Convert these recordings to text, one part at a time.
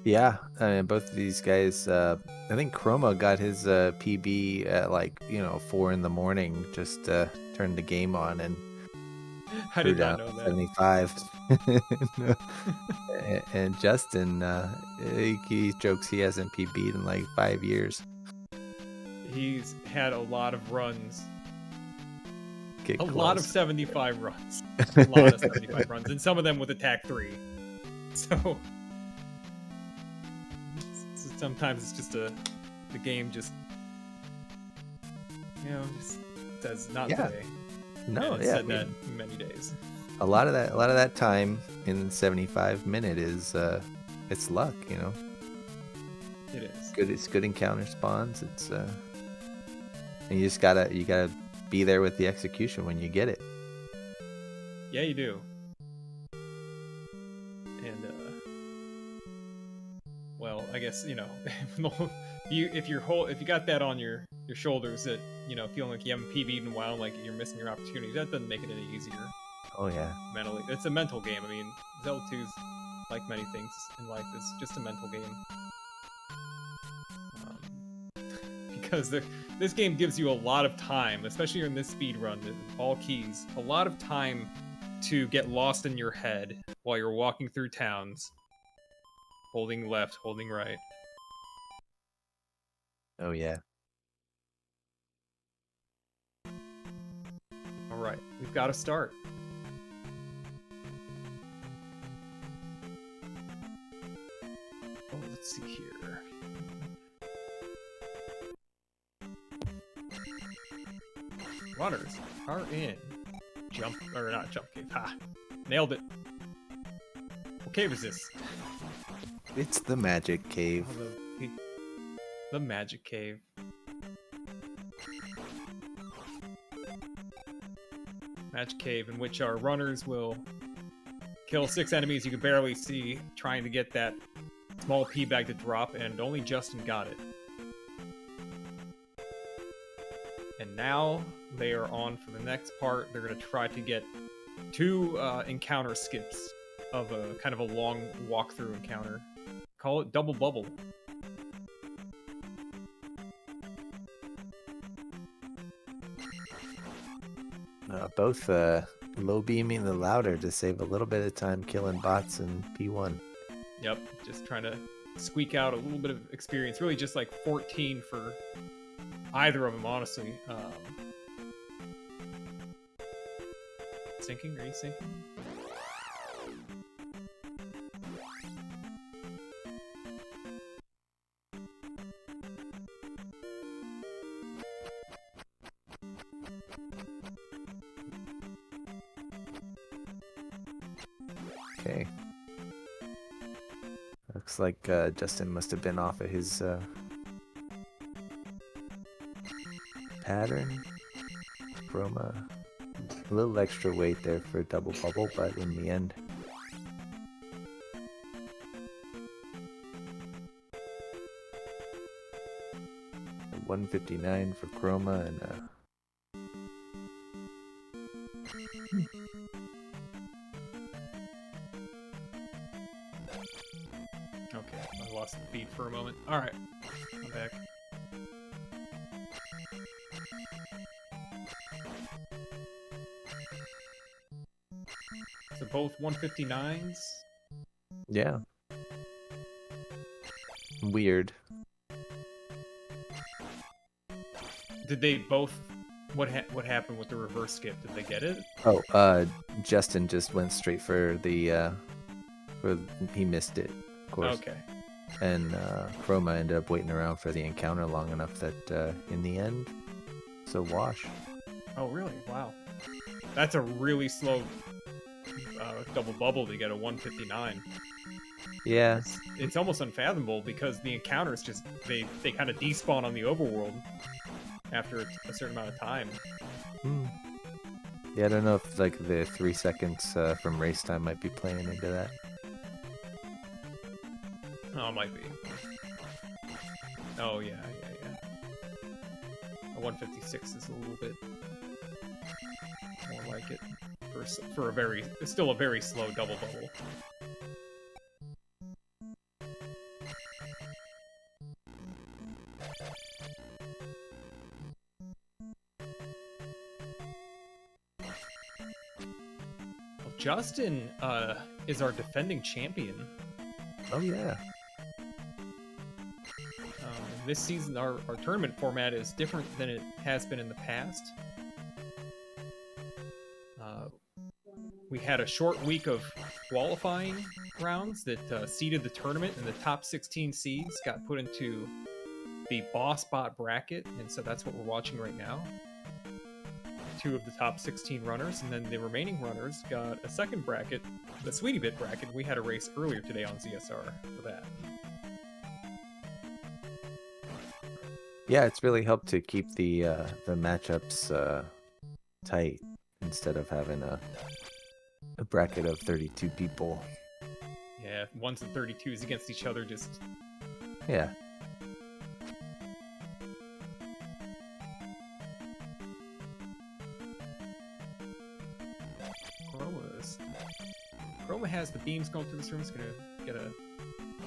Yeah, both of these guys. I think Chroma got his PB at like 4 in the morning. Just turned the game on and I threw did not down know that. 75. No. And Justin, he jokes he hasn't PB'd in like 5 years. He's had a lot of runs. Get A lot of close. 75 runs. A lot of 75 runs, and some of them with attack 3. So sometimes it's just the game just just says not today. No, and it's said that many days. A lot of that time in 75 minute is it's luck, It is. Good. It's good encounter spawns. It's and you gotta be there with the execution when you get it. Yeah, you do. And well, I guess if you got that on your shoulders, that feeling like you haven't PB'd in a while, like you're missing your opportunities, that doesn't make it any easier. Oh yeah. Mentally, it's a mental game. I mean, Zelda 2 is like many things in life, is just a mental game. Because this game gives you a lot of time, especially in this speed run, all keys, a lot of time to get lost in your head while you're walking through towns, holding left, holding right. Oh yeah. All right, we've got to start. Oh, let's see here. Runners are in jump cave. Ha! Nailed it. What cave is this? It's the magic cave. Oh, the magic cave. Magic cave in which our runners will kill 6 enemies you can barely see, trying to get that small P bag to drop, and only Justin got it. And now they are on for the next part. They're going to try to get 2 encounter skips of a kind of a long walkthrough encounter. Call it double bubble. Both low beaming the louder to save a little bit of time killing bots in P1. Yep, just trying to squeak out a little bit of experience. Really just like 14 for either of them, honestly. Sinking? Are you sinking? Okay. Looks like Justin must have been off of his pattern. Chroma. A little extra weight there for double bubble, but in the end. 159 for Chroma and Okay, I lost the feed for a moment. Alright, I'm back. So both 159s? yeah. Weird. Did they both... What happened with the reverse skip? Did they get it? Oh, Justin just went straight for the he missed it, of course. Okay. And Chroma ended up waiting around for the encounter long enough that in the end, it's a wash. Oh, really? Wow. That's a really slow double bubble to get a 159. Yeah. It's almost unfathomable because the encounters just, they kind of despawn on the overworld after a certain amount of time. Yeah, I don't know if like the 3 seconds from race time might be playing into that. Oh, it might be. Oh, yeah. A 156 is a little bit more like it for a very, it's still a very slow double bubble. Justin is our defending champion. Oh yeah. This season, our tournament format is different than it has been in the past. We had a short week of qualifying rounds that seeded the tournament, and the top 16 seeds got put into the boss bot bracket, and so that's what we're watching right now. 2 of the top 16 runners, and then the remaining runners got a second bracket, the Sweetie Bit bracket. We had a race earlier today on ZSR for that. Yeah, it's really helped to keep the matchups tight instead of having a bracket of 32 people. Yeah, 1s and 32s against each other, just... Yeah. Chroma has the beams going through this room. It's gonna get a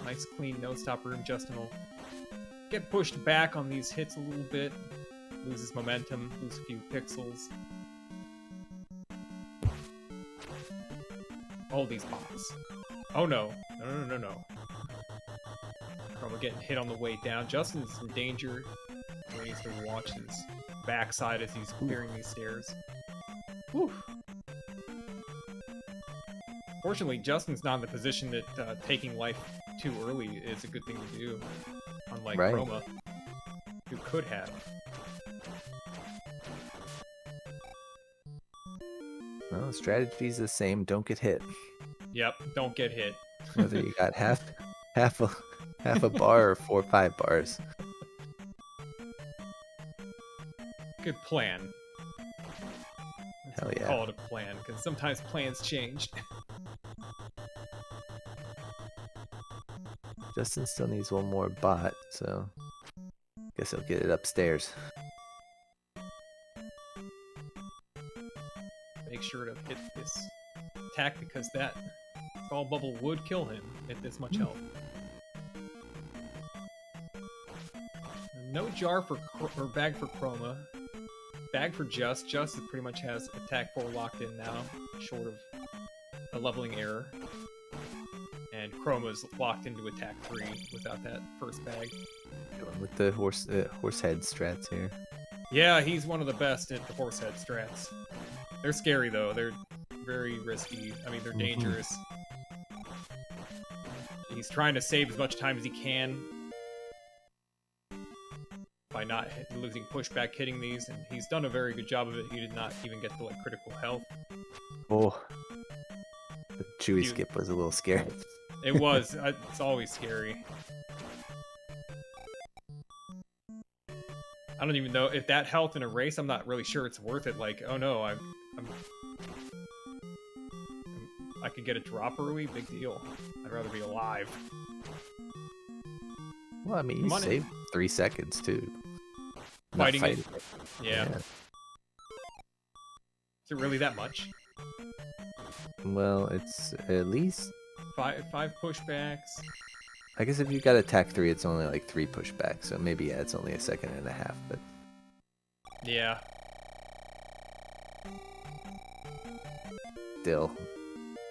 nice clean no-stop room. Justin will get pushed back on these hits a little bit, loses momentum, lose a few pixels. All these bots. Oh no. No. Chroma getting hit on the way down. Justin's in danger. He needs to watch his backside as he's clearing these stairs. Whew. Fortunately, Justin's not in the position that taking life too early is a good thing to do, unlike Chroma, who could have. Well, the strategy's the same. Don't get hit. Yep, don't get hit. Whether you got half a bar or 4 or 5 bars. Good plan. Hell yeah. Call it a plan, because sometimes plans change. Justin still needs one more bot, so guess he'll get it upstairs. Make sure to hit this attack, because that fall bubble would kill him at this much health. No jar for or bag for Chroma. Bag for Just. Just pretty much has attack 4 locked in now, short of a leveling error. And Chroma's locked into attack 3 without that first bag. Going with the horse head strats here. Yeah, he's one of the best at the horse head strats. They're scary though. They're very risky. I mean, they're dangerous. He's trying to save as much time as he can by not losing pushback hitting these, and he's done a very good job of it. He did not even get to like critical health. Oh, the Chewy skip was a little scary. It was. It's always scary. I don't even know if that health in a race. I'm not really sure it's worth it. Like, oh no, I could get a drop early. Big deal. I'd rather be alive. Well, I mean, you saved 3 seconds too. Fighting it. Yeah. Is it really that much? Well, it's at least five pushbacks. I guess if you got attack 3, it's only like 3 pushbacks, so maybe yeah, it's only a second and a half, but yeah. Still,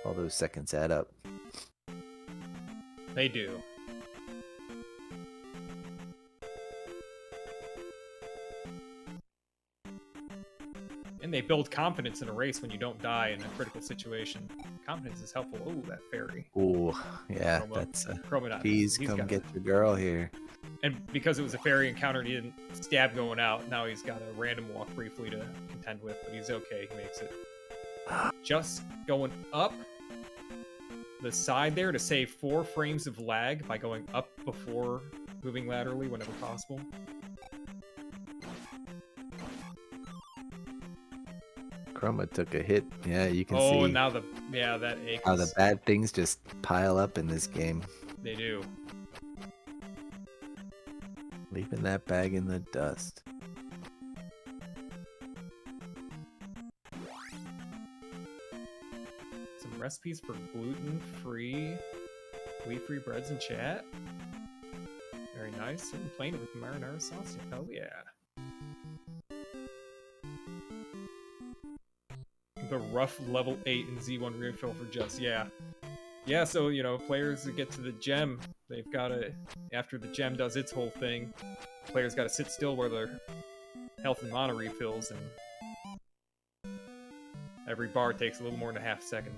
all those seconds add up. They do. And they build confidence in a race when you don't die in a critical situation. Confidence is helpful. Oh, that fairy. Oh, yeah, Chroma. that's Chroma. Please come get your girl here. And because it was a fairy encounter, he didn't stab going out. Now he's got a random walk briefly to contend with, but he's okay. He makes it. Just going up the side there to save 4 frames of lag by going up before moving laterally whenever possible. Chroma took a hit. Yeah, you can see. Oh, and now that ache. How the bad things just pile up in this game. They do. Leaving that bag in the dust. Some recipes for gluten-free, wheat-free breads in chat. Very nice. And playing it with marinara sauce. Oh yeah. the rough level 8 and Z1 refill for Just, yeah. Yeah, so, you know, players that get to the gem, they've got to, after the gem does its whole thing, players got to sit still where their health and mana refills, and every bar takes a little more than a half second.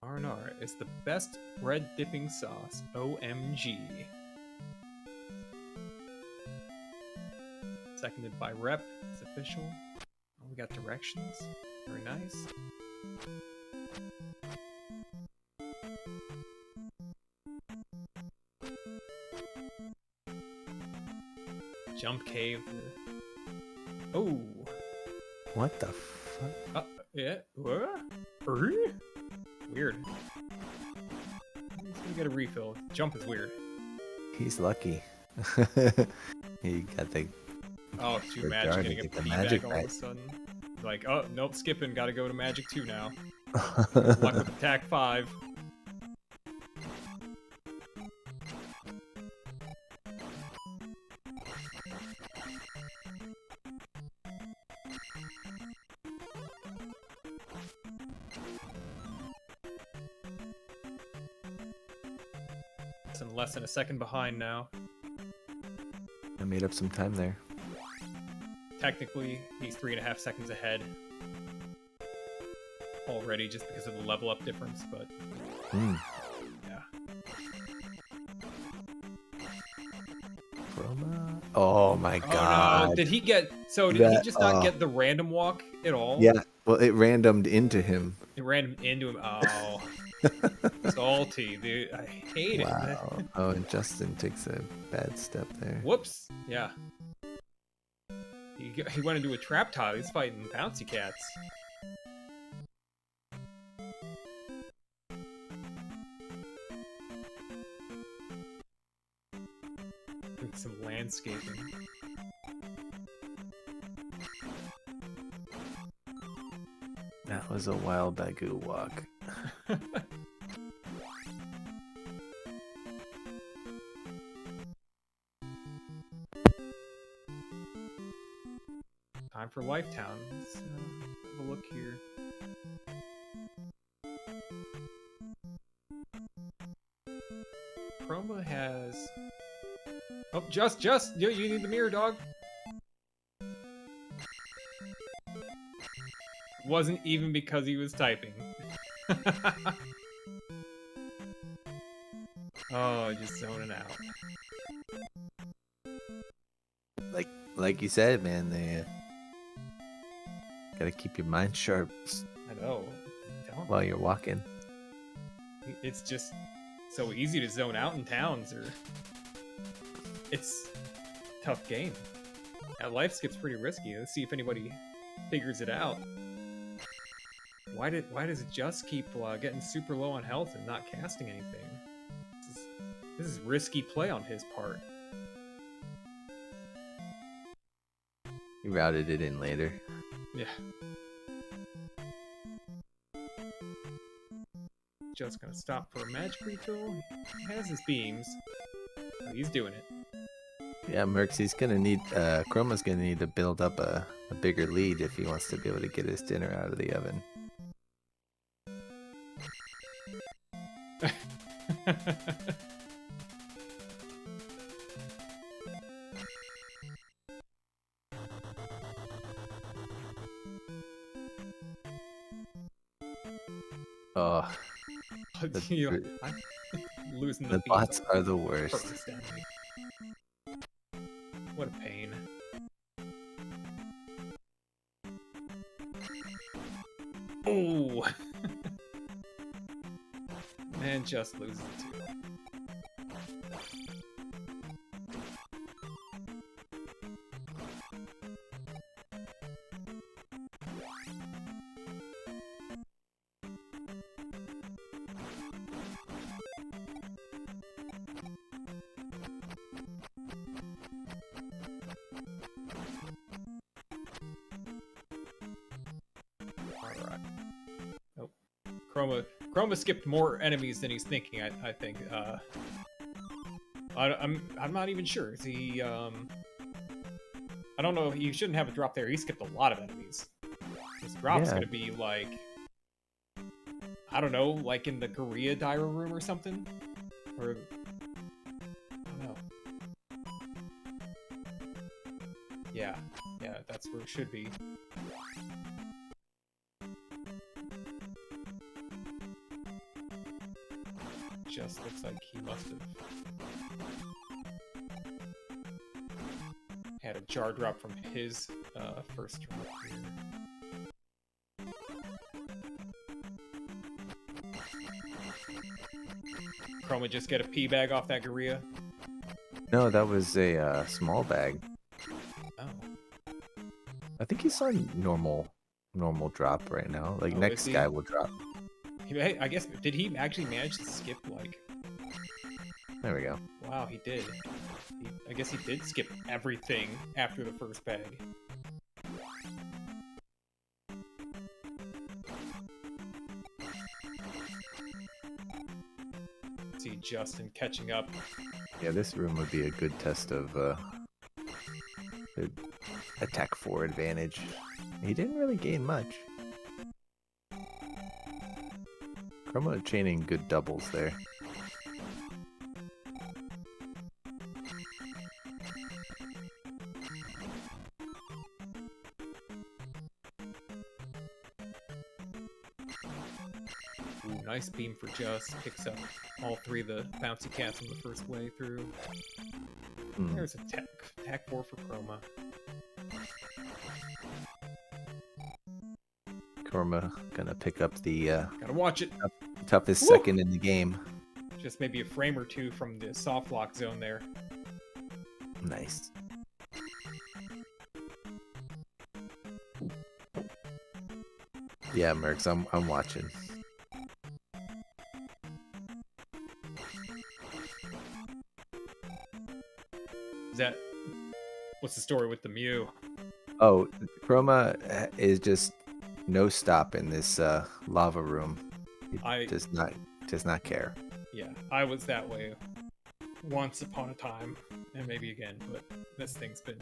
R&R is the best bread dipping sauce. OMG. Seconded by Rep. It's official. Oh, we got directions. Very nice. Jump cave. Oh. What the fuck? Yeah. What? Weird. He's gonna get a refill. Jump is weird. He's lucky. He got the. Oh, too the magic jar to getting a get the piggyback magic all of a back. sudden. Like, oh, nope, skipping. Gotta go to Magic 2 now. Luck with Attack 5. Less than a second behind now. I made up some time there. Technically, he's 3.5 seconds ahead already just because of the level up difference, but yeah. Chroma? Oh my god. Oh no, did he get, so did he just not get the random walk at all? Yeah, well it randomed into him. It ran into him. Oh. Salty, dude. I hate it. Wow. Oh, and Justin takes a bad step there. Whoops. Yeah. He went into a trap tile. He's fighting bouncy cats. Doing some landscaping. That was a wild Bagoo walk. Time for Lifetown. Let's have a look here. Chroma has... Oh, just! You need the mirror, dog! Wasn't even because he was typing. Oh, just zoning out. Like you said, man, they gotta keep your mind sharp I know. Don't. while you're walking. It's just so easy to zone out in towns, or it's a tough game. Now, life skip's pretty risky. Let's see if anybody figures it out. Why does it just keep getting super low on health and not casting anything? This is risky play on his part. He routed it in later. Yeah. Just gonna stop for a magic refill. He has his beams. Oh, he's doing it. Yeah, Mercs, he's gonna need Chroma's gonna need to build up a bigger lead if he wants to be able to get his dinner out of the oven. Oh, I'm losing the beat. bots are the worst. Purpose damage. What a pain. Oh! Man, just loses too. Chroma skipped more enemies than he's thinking. I think. I'm not even sure. Is he? I don't know. He shouldn't have a drop there. He skipped a lot of enemies. His drop's gonna be like, I don't know, like in the Korea diary room or something, or I don't know. Yeah, that's where it should be. Just looks like he must have had a jar drop from his first drop here. Chroma just get a pea bag off that Gorilla? No, that was a small bag. Oh. I think he's on normal drop right now. Like next guy will drop. I guess, did he actually manage to skip, like... There we go. Wow, he did. I guess he did skip everything after the first bag. See Justin catching up. Yeah, this room would be a good test of the attack 4 advantage. He didn't really gain much. Chroma chaining good doubles there. Ooh, nice beam for Just. Picks up all three of the bouncy cats on the first way through. There's a attack 4 for Chroma. Chroma gonna pick up the Gotta watch it. toughest second in the game. Just maybe a frame or two from the soft lock zone there. Nice. Yeah, Mercs, I'm watching. Is that... What's the story with the Mew? Oh, Chroma is just no stop in this lava room. He does not care. Yeah, I was that way once upon a time, and maybe again, but this thing's been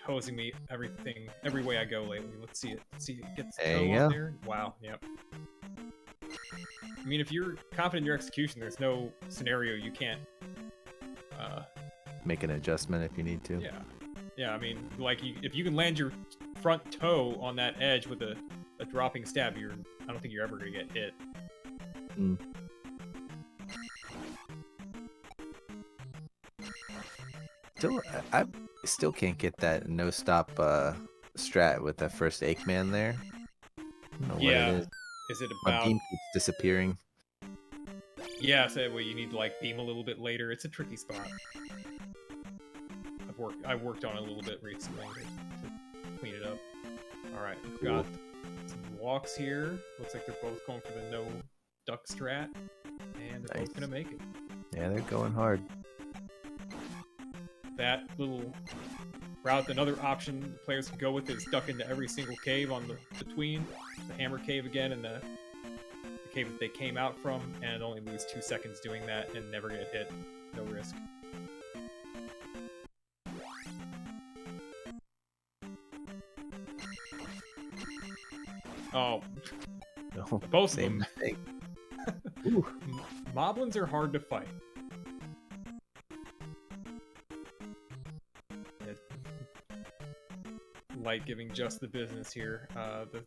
hosing me every way I go lately. Let's see it. See it gets there you on go. there. Wow, yep. I mean, if you're confident in your execution, there's no scenario you can't Make an adjustment if you need to. Yeah. I mean, like if you can land your front toe on that edge with a dropping stab, I don't think you're ever gonna get hit. I still can't get that no stop strat with the first Eggman there. I don't know what it is. Is it My about? beam keeps disappearing. Yeah, so well, you need to like beam a little bit later. It's a tricky spot. I've worked on it a little bit recently to clean it up. All right, we've got some walks here. Looks like they're both going for the no duck strat, and they're both gonna make it. Yeah, they're going hard. That little route, another option players can go with is duck into every single cave on the between the hammer cave again and the cave that they came out from, and only lose 2 seconds doing that and never get hit. No risk. Oh, No, both same of mistake. them. Moblins are hard to fight. Like giving just the business here. The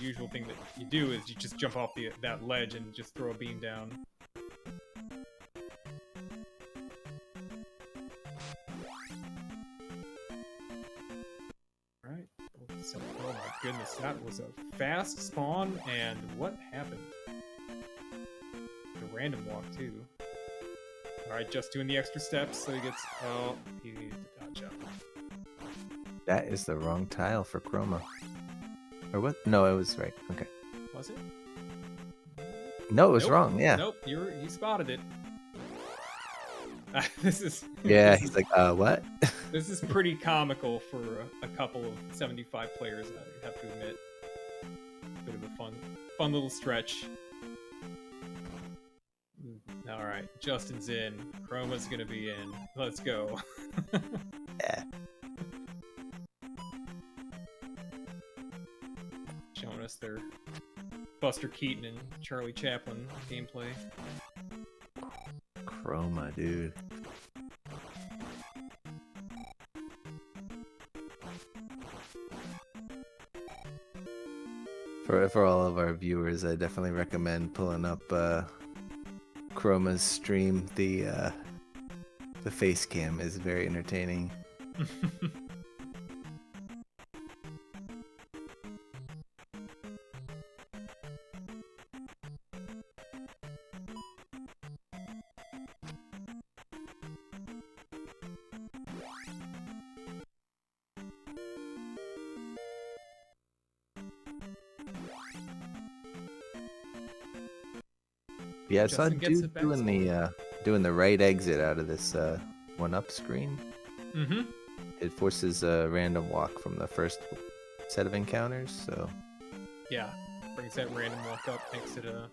usual thing that you do is you just jump off that ledge and just throw a beam down. Alright. Oh my goodness, that was a fast spawn, and what happened? A random walk too. Alright, just doing the extra steps so he gets... Oh, he needed to dodge up. That is the wrong tile for Chroma. Or what? No, it was right. Okay. Was it? No, it was Nope. wrong. Yeah. Nope, you spotted it. This is... Yeah, this he's is- like, what? This is pretty comical for a couple of 75 players, I have to admit. Bit of a fun little stretch. right, Justin's in. Chroma's gonna be in. Let's go. Yeah. Showing us their Buster Keaton and Charlie Chaplin gameplay. Chroma, dude. For all of our viewers, I definitely recommend pulling up Chroma's stream. The face cam is very entertaining. Yeah, I saw a Justin gets dude it back doing the right exit out of this 1-up screen. Mm-hmm. It forces a random walk from the first set of encounters, so Yeah, brings that random walk up, makes it a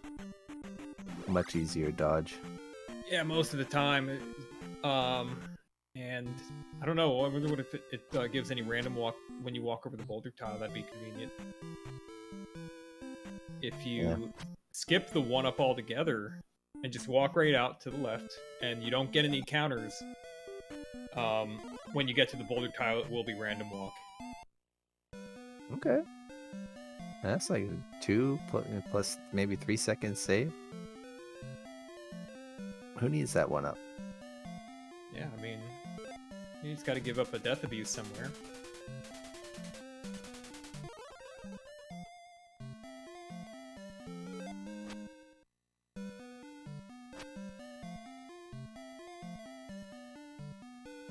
much easier dodge. yeah most of the time. And I don't know. I wonder what if it gives any random walk when you walk over the boulder tile. That'd be convenient. If you skip the 1-up altogether and just walk right out to the left, and you don't get any counters, when you get to the boulder tile, it will be random walk. Okay. That's like 2 plus maybe 3 seconds save. Who needs that 1-up? Yeah, I mean, you just got to give up a death abuse somewhere.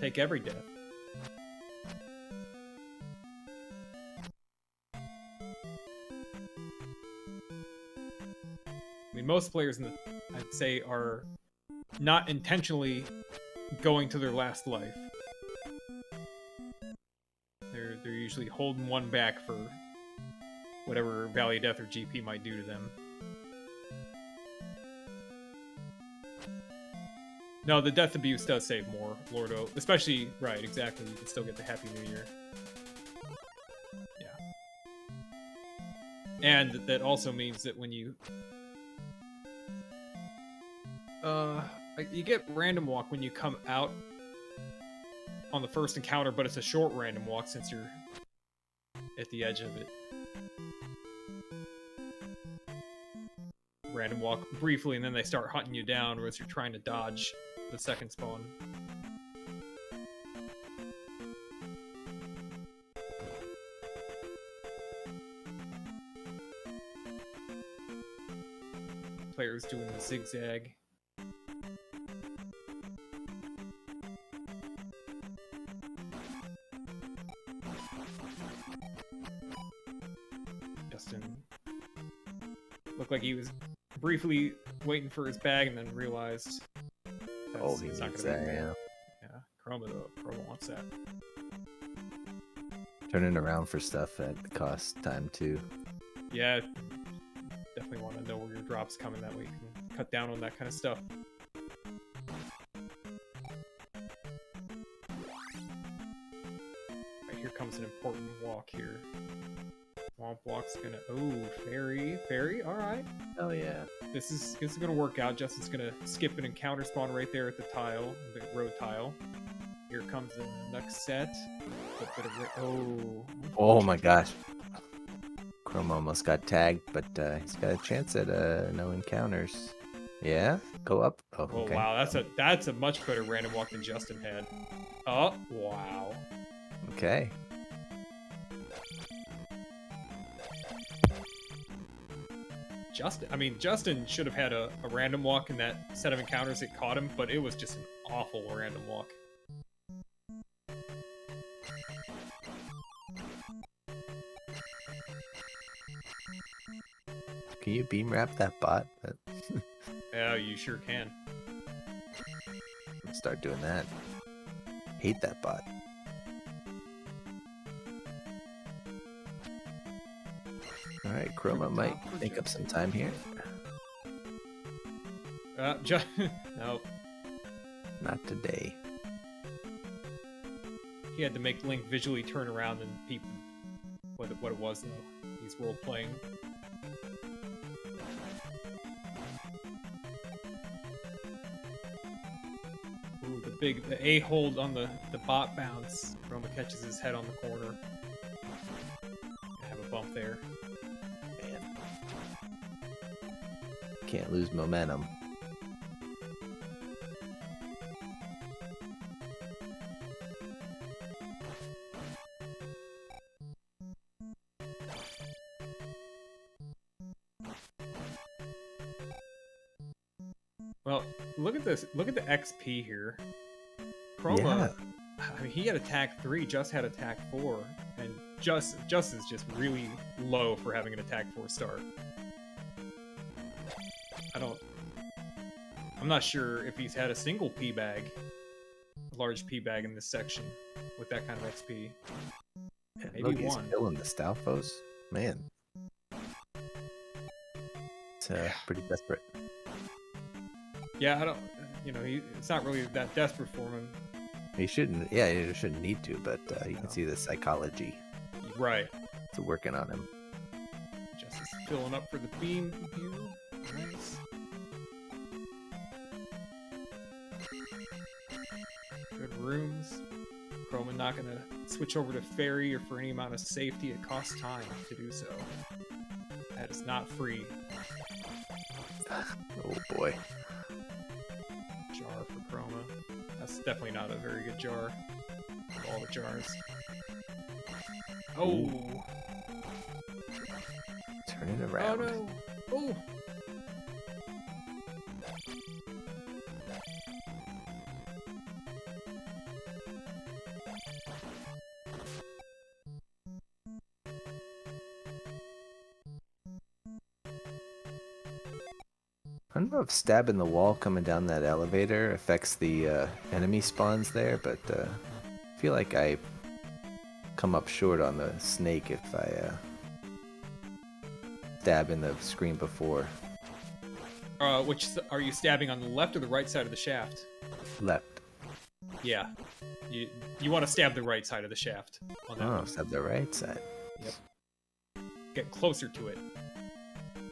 Take every death. I mean, most players I'd say are not intentionally going to their last life. They're usually holding one back for whatever Valley of Death or GP might do to them. No, the death abuse does save more, Lordo. Especially, right, exactly. You can still get the Happy New Year. Yeah. And that also means that when you... you get random walk when you come out on the first encounter, but it's a short random walk since you're at the edge of it. Random walk briefly, and then they start hunting you down as you're trying to dodge the second spawn. Players doing the zigzag. Justin looked like he was briefly waiting for his bag and then realized He's not needs gonna be that, there. yeah. Yeah, Chroma though. Chroma wants that. Turning around for stuff at the cost time too. Yeah, definitely want to know where your drop's coming. That way you can cut down on that kind of stuff. Right, here comes an important walk here. Swamp walk's gonna... Oh, fairy, alright. Oh yeah. This is gonna work out. Justin's gonna skip an encounter spawn right there at the tile, the road tile. Here comes the next set. A bit of Oh my gosh. Chroma almost got tagged, but he's got a chance at no encounters. Yeah, go up. Oh, okay. Oh wow, that's a much better random walk than Justin had. Oh wow. Okay. Justin should have had a random walk in that set of encounters that caught him, but it was just an awful random walk. Can you beam wrap that bot? Yeah, you sure can. Start doing that. Hate that bot. Alright, Chroma might make up some time here. No. Not today. He had to make Link visually turn around and peep what it was, though. He's role-playing. Ooh, the A-hold on the bot bounce. Chroma catches his head on the corner. Have a bump there. Man. Can't lose momentum. Well, look at this. Look at the XP here. Chroma, I mean, he had attack 3, Just had attack 4, and Just is just really low for having an attack 4 start. I'm not sure if he's had a single P-bag, a large P-bag in this section with that kind of XP. Yeah, maybe look, he's one. killing the Stalfos. Man. It's pretty desperate. Yeah, I don't. You know, it's not really that desperate for him. He shouldn't. Yeah, he shouldn't need to, but you can see the psychology. Right. It's working on him. Just is filling up for the beam here. Nice. Good rooms. Chroma not gonna switch over to Fairy or for any amount of safety. It costs time to do so. That is not free. Oh boy. Jar for Chroma. That's definitely not a very good jar. Of all the jars. Oh! Ooh. Turn it around. Oh no! Oh! I don't know if stabbing the wall coming down that elevator affects the enemy spawns there, but I feel like I come up short on the snake if I stab in the screen before. Which are you stabbing on the left or the right side of the shaft? Left. Yeah. You want to stab the right side of the shaft on that Oh, one. stab the right side. Yep. Get closer to it.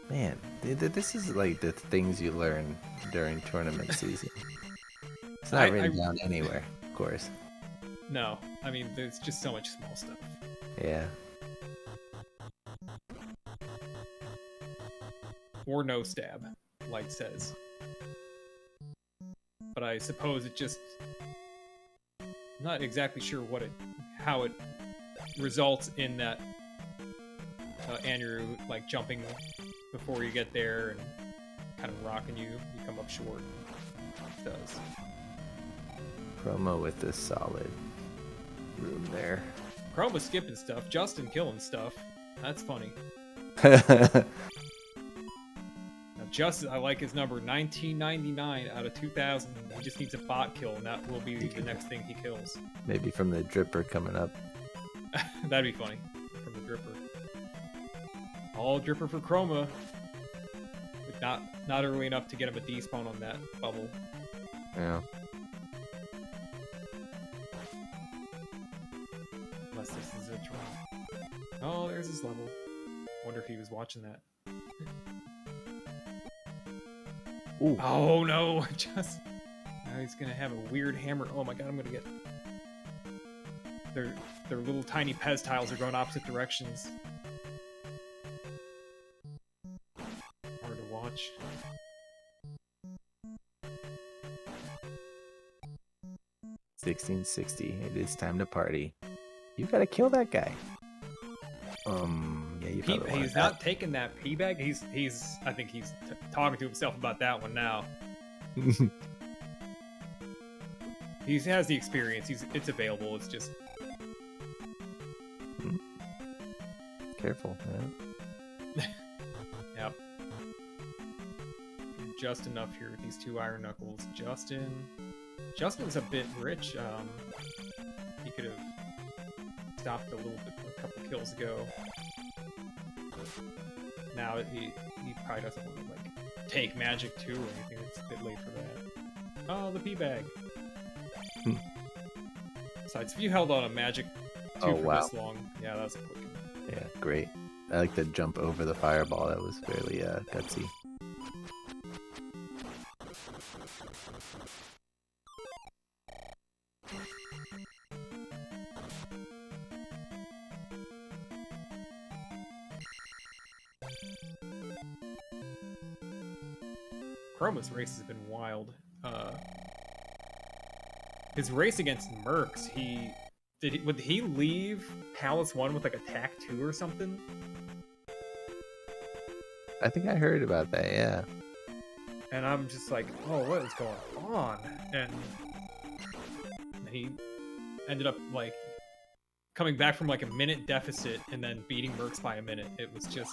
Man, this is like the things you learn during tournament season. It's not written down anywhere, of course. No, I mean, there's just so much small stuff. Yeah. Or no stab, Light says. But I suppose it just... I'm not exactly sure how it results in that Andrew, like, jumping before you get there and kind of rocking you. You come up short. It does. Promo with this solid room there. Chroma skipping stuff. Justin killing stuff. That's funny. Yeah. Now, Justin, I like his number 1999 out of 2000. He just needs a bot kill, and that will be the next thing he kills. Maybe from the dripper coming up. That'd be funny. From the dripper. All dripper for Chroma. But not early enough to get him a despawn on that bubble. Yeah. Unless this is a drop. Oh, there's his level. Wonder if he was watching that. Ooh. Oh no! Just now he's gonna have a weird hammer. Oh my god! I'm gonna get their little tiny Pez tiles are going opposite directions. Hard to watch. $16.60. It is time to party. You gotta kill that guy. Yeah, you probably want He's that. not taking that P bag. I think he's talking to himself about that one now. He has the experience. It's available. It's just Careful, man. yep. Just enough here with these two Iron Knuckles. Justin's a bit rich. He could have stopped a couple kills ago. Now he probably doesn't want to like take magic 2 or anything. It's a bit late for that. Oh, the pea bag. Besides, if you held on a magic 2 for this long, yeah, that was a quick one. Yeah, great. I like the jump over the fireball. That was fairly gutsy. Chroma's race has been wild. His race against Mercs, would he leave Palace 1 with like attack 2 or something? I think I heard about that, yeah. And I'm just like, oh, what is going on? And he ended up like coming back from like a minute deficit and then beating Mercs by a minute. It was just...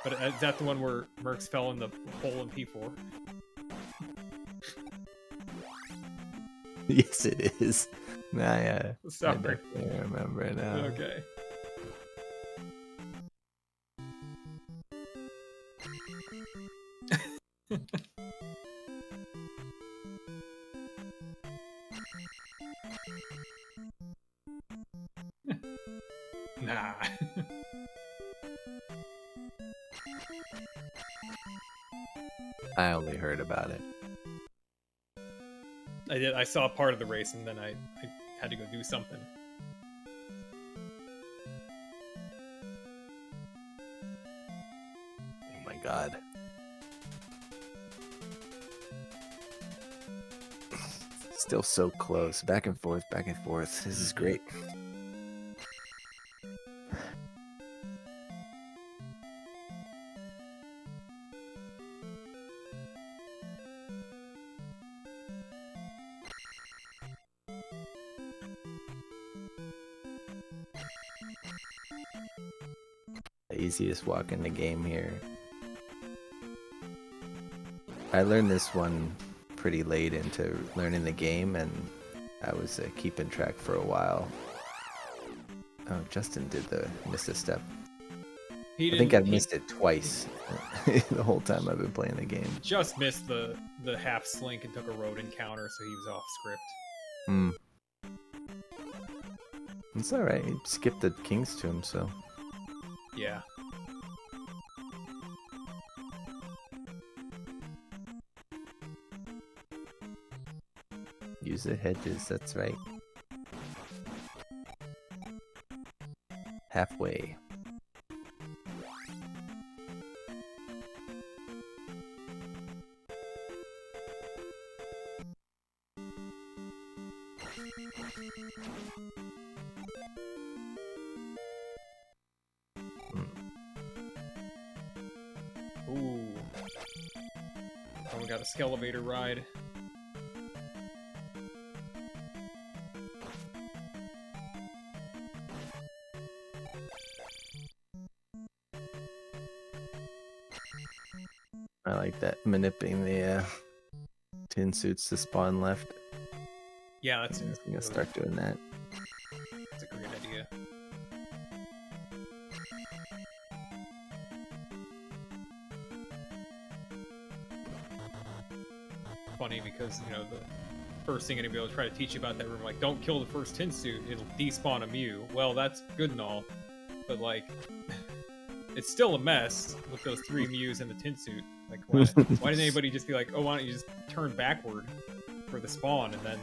But is that the one where Mercs fell in the hole in P4? Yes, it is. I Sorry. definitely remember it now. Okay. Nah. I only heard about it. I did. I saw part of the race, and then I had to go do something. Oh my god. Still so close. Back and forth, back and forth. This is great. The easiest walk in the game here. I learned this one pretty late into learning the game, and I was keeping track for a while. Oh, Justin missed a step. I think I've missed it twice the whole time I've been playing the game. Just missed the half slink and took a road encounter, so he was off script. Hmm. It's alright, he skipped the King's Tomb, so... Yeah. Use the hedges, that's right. Halfway. Ooh. Oh, we got a Skelevator ride. I like that, manipulating the tin suits to spawn left. Yeah, that's I'm gonna start doing that. That's a great idea. Funny because, you know, the first thing anybody will try to teach you about that room, like, don't kill the first tin suit, it'll despawn a Mew. Well, that's good and all, but like, it's still a mess with those 3 Mews in the tin suit. Like, why didn't anybody just be like, oh, why don't you just turn backward for the spawn and then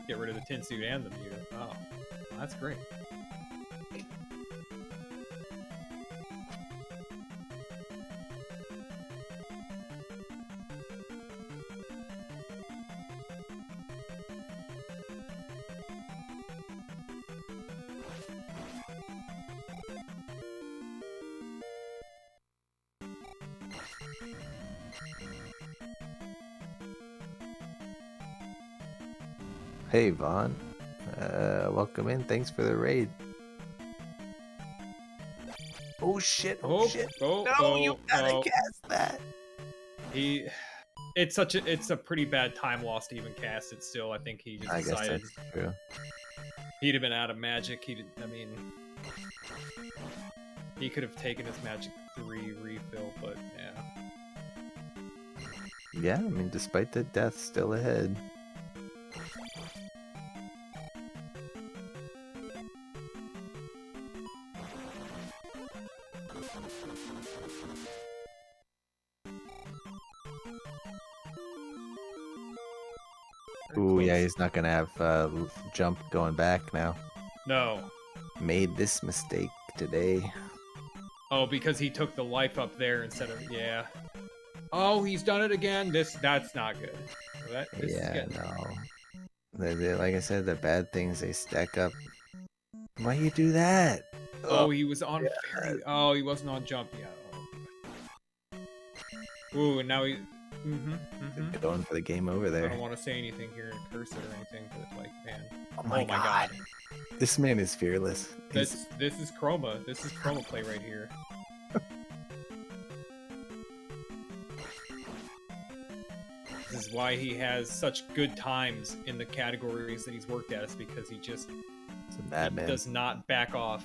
get rid of the tin suit and the Mew? Oh, well, that's great. Hey Vaughn, welcome in. Thanks for the raid. Oh shit! Oh shit! Oh, No, oh, you gotta oh. cast that. It's a pretty bad time loss to even cast it. Still, I think he just I guess decided that's true. he'd have been out of magic. I mean, He could have taken his Magic 3 refill, but yeah. Yeah, I mean, despite the death, still ahead. Ooh, yeah, he's not gonna have jump going back now. No. Made this mistake today. Oh, because he took the life up there instead of yeah. Oh, he's done it again. That's not good. This is Yeah, getting... no. Like I said, the bad things, they stack up. Why you do that? Oh, he was on fairy. Oh, he wasn't on jump yet. Oh. Ooh, and now he... Going for the game over I there. don't want to say anything here and curse it or anything, but like, man. Oh my god. This man is fearless. This is Chroma. This is Chroma play right here. This is why he has such good times in the categories that he's worked at, is because he just does not back off.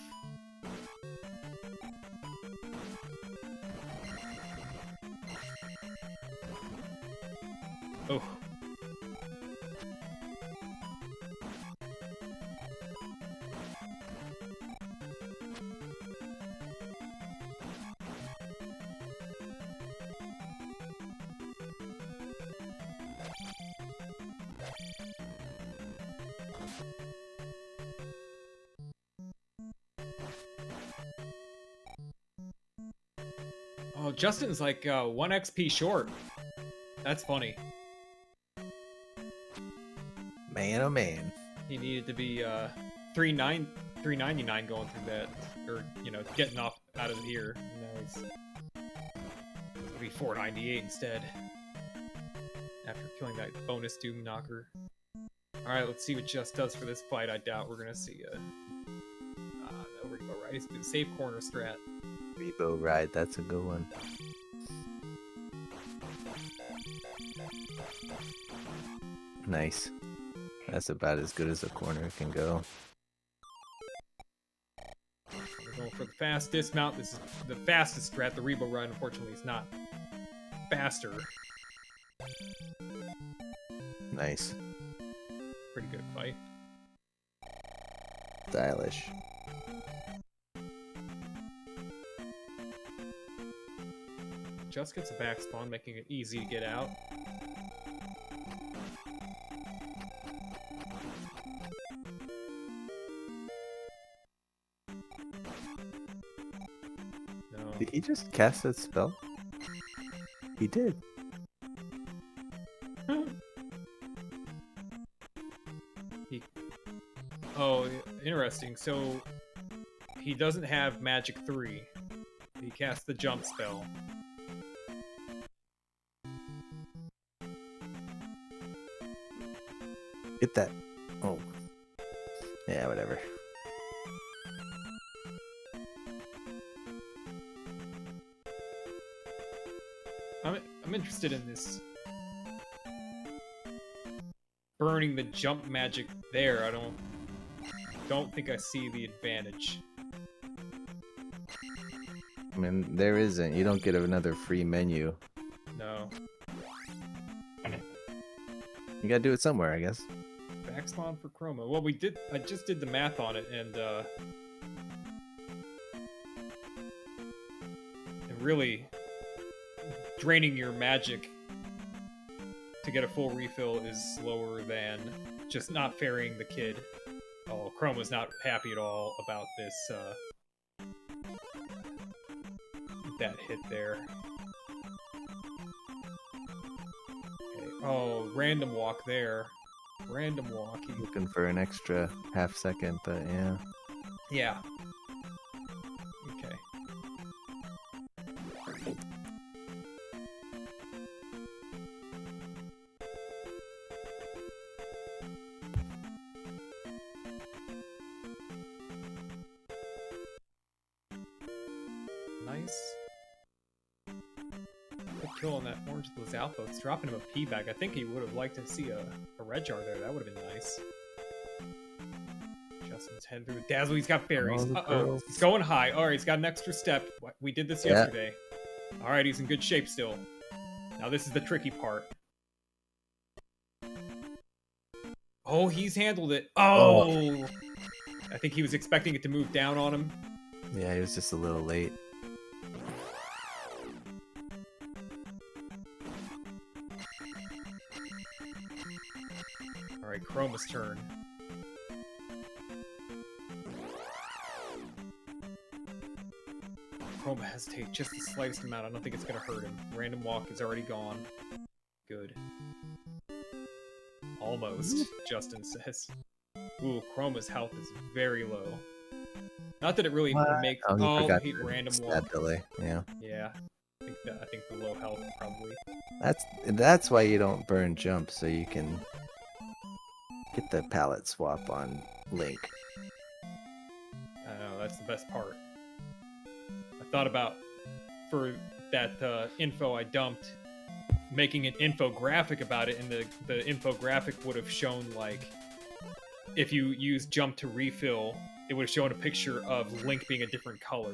Oh. Oh, Justin's like 1 XP short. That's funny. Man, oh man. He needed to be 399 going through that, or you know, getting off out of here. Now he's gonna be 498 instead. After killing that bonus Doom Knocker. All right, let's see what Just does for this fight. I doubt we're gonna see a no Rebo Ride. He's doing safe corner strat. Rebo Ride, that's a good one. Nice. That's about as good as a corner can go. We're going for the fast dismount. This is the fastest strat. The Rebo Ride, unfortunately, is not faster. Nice. Pretty good fight. Stylish. Just gets a back spawn, making it easy to get out. No. Did he just cast that spell? He did. Oh, interesting. So he doesn't have Magic 3. He casts the jump spell. Get that. Oh. Yeah, whatever. I'm interested in this. Burning the jump magic there, I don't think I see the advantage. I mean, there isn't. You don't get another free menu. No. You gotta do it somewhere, I guess. Back spawn for Chroma. Well, I just did the math on it, and really draining your magic to get a full refill is slower than just not ferrying the kid. Oh, Chroma's not happy at all about this, that hit there. Okay. Oh, random walk there. Random walk. Looking for an extra half second, but yeah. Yeah. Okay. Nice. Good kill on that orange Lizalfo. It's dropping him a P bag. I think he would have liked to see a red jar there. That would have been nice. Justin's heading through the dazzle. He's got fairies. the Uh-oh. girls. He's going high. All right, he's got an extra step. We did this yesterday. All right, he's in good shape still. Now this is the tricky part. Oh, he's handled it. Oh! I think he was expecting it to move down on him. Yeah, he was just a little late. All right, Chroma's turn. Chroma hesitates just the slightest amount. I don't think it's going to hurt him. Random walk is already gone. Good. Almost, Justin says. Ooh, Chroma's health is very low. Not that it really makes... Oh, he forgot he the random stat walk. delay. Yeah. Yeah. I think the low health probably. That's why you don't burn jump, so you can get the palette swap on Link. I know, that's the best part. I thought about, for that info I dumped, making an infographic about it, and the infographic would have shown, like, if you use jump to refill, it would have shown a picture of Link being a different color,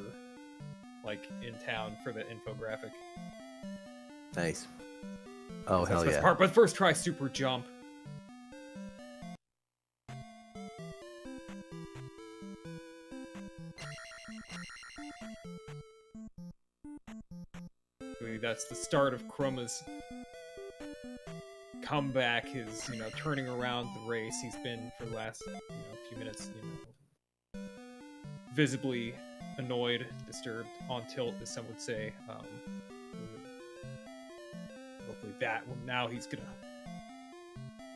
like, in town for the infographic. Nice. Oh, That's hell the best yeah. part. But first try super jump. That's the start of Chroma's comeback, his, turning around the race. He's been, for the last, few minutes, visibly annoyed, disturbed, on tilt, as some would say. Hopefully that, well, now he's gonna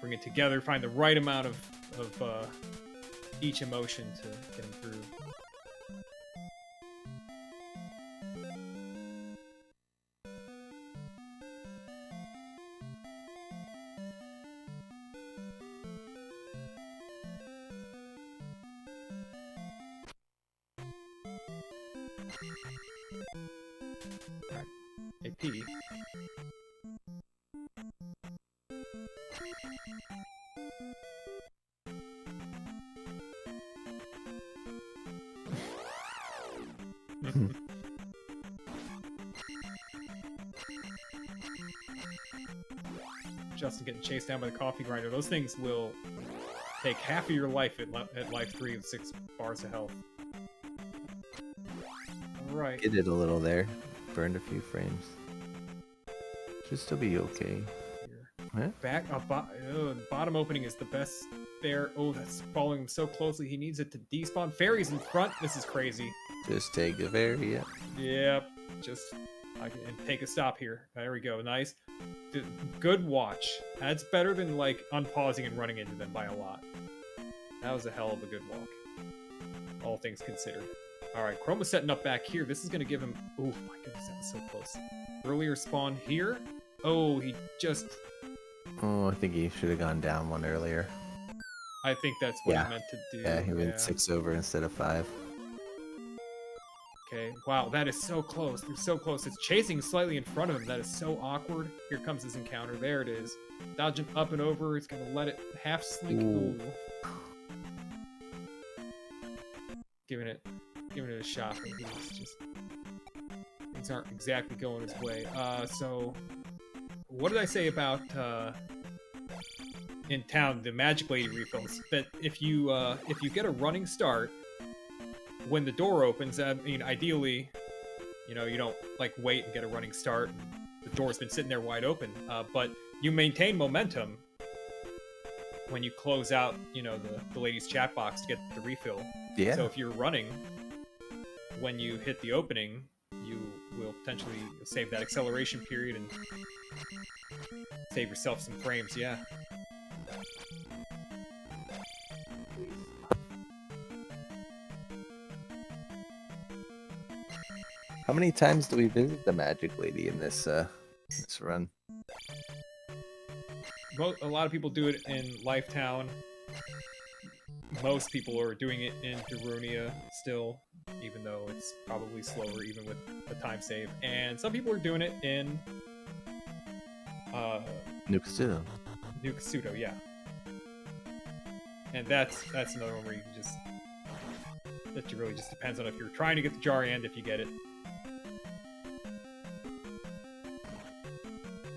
bring it together, find the right amount of each emotion to get him through. Alright, AP. Justin getting chased down by the coffee grinder. Those things will take half of your life at life 3 with 6 bars of health. Alright. Get it a little there. Burned a few frames. Should still be okay. Huh? Back up. Bottom opening is the best there. Oh, that's following him so closely. He needs it to despawn. Fairies in front. This is crazy. Just take the fairy, yeah. Yep. And take a stop here. There we go. Nice. Good watch. That's better than, like, unpausing and running into them by a lot. That was a hell of a good walk. All things considered. Alright, Chroma's setting up back here. This is going to give him... Oh, my goodness, that was so close. Earlier spawn here. Oh, he just... Oh, I think he should have gone down one earlier. I think that's what he meant to do. Yeah, he went 6 over instead of 5. Okay, wow, that is so close. They're so close. It's chasing slightly in front of him. That is so awkward. Here comes his encounter. There it is. Dodging up and over. He's going to let it half slink. Ooh. Giving it a shot. Things aren't exactly going his way. So what did I say about in town the Magic Lady refills? That if you get a running start when the door opens, I mean, ideally, you don't like wait and get a running start. The door's been sitting there wide open, but you maintain momentum when you close out, the lady's chat box to get the refill. Yeah. So if you're running, when you hit the opening, you will potentially save that acceleration period and save yourself some frames. Yeah. How many times do we visit the Magic Lady in this run? A lot of people do it in Lifetown. Most people are doing it in Darunia still, even though it's probably slower, even with the time save. And some people are doing it in Nukasudo. Nukasudo, yeah. And that's another one where you can just It really just depends on if you're trying to get the jar and if you get it.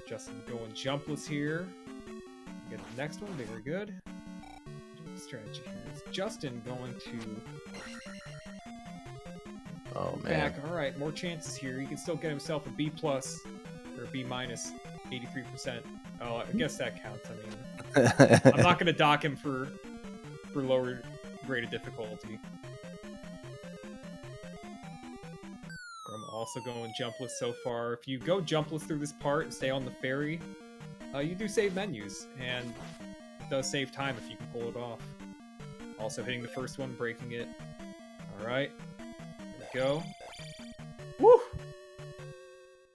Justin going jumpless here. Get the next one, very good. Strategy here is Justin going to man. back. All right, more chances here. He can still get himself a B+ or a B-, 83%. Oh, I guess that counts. I mean, I'm not going to dock him for lower graded difficulty. I'm also going jumpless so far. If you go jumpless through this part and stay on the ferry, you do save menus, and it does save time if you can pull it off. Also hitting the first one, breaking it. Alright, there we go. Woo!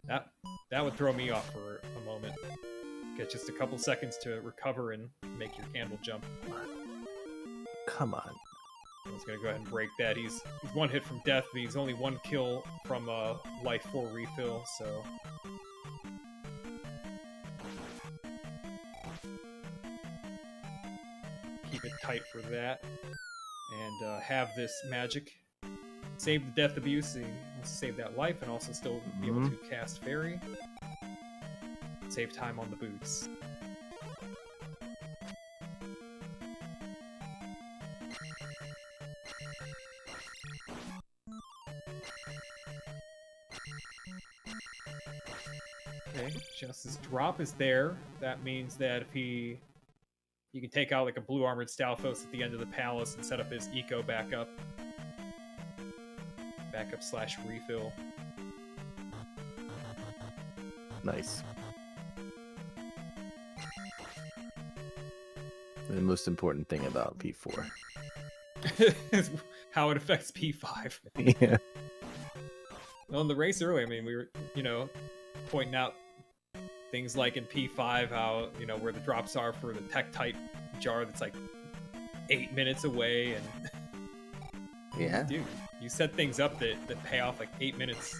That would throw me off for a moment. Get just a couple seconds to recover and make your candle jump. Come on. I was gonna go ahead and break that. He's one hit from death, but he's only one kill from life 4 refill, so... Keep it tight for that. And have this magic save the death abuse, so you want to save that life, and also still be able to cast fairy. Save time on the boots. Okay, Justice drop is there. That means that if you can take out like a blue armored Stalfos at the end of the palace and set up his eco backup. Backup/refill. Nice. The most important thing about P4 is how it affects P5. Yeah. Well, in the race earlier, I mean, we were, pointing out things like in P5, how, where the drops are for the tech type jar that's like 8 minutes away, and yeah, dude, you set things up that pay off like 8 minutes,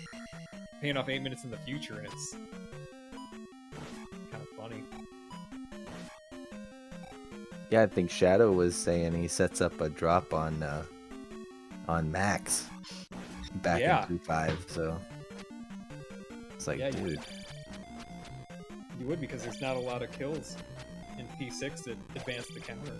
paying off 8 minutes in the future, and it's kind of funny. Yeah, I think Shadow was saying he sets up a drop on Max back in P5, so it's like, dude. You would, because there's not a lot of kills in P6 that advance the counter.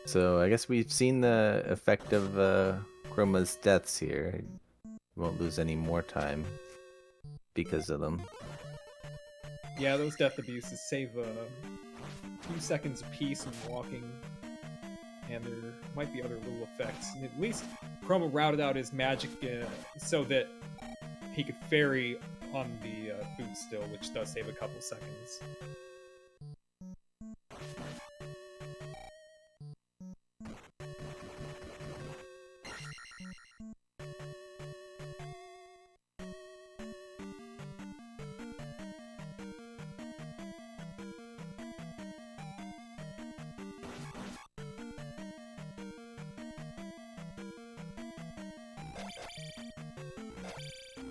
So I guess we've seen the effect of Chroma's deaths here. Won't lose any more time because of them. Yeah, those death abuses save a few seconds apiece when walking, and there might be other little effects. And at least Chroma routed out his magic so that he could fairy on the boot still, which does save a couple seconds.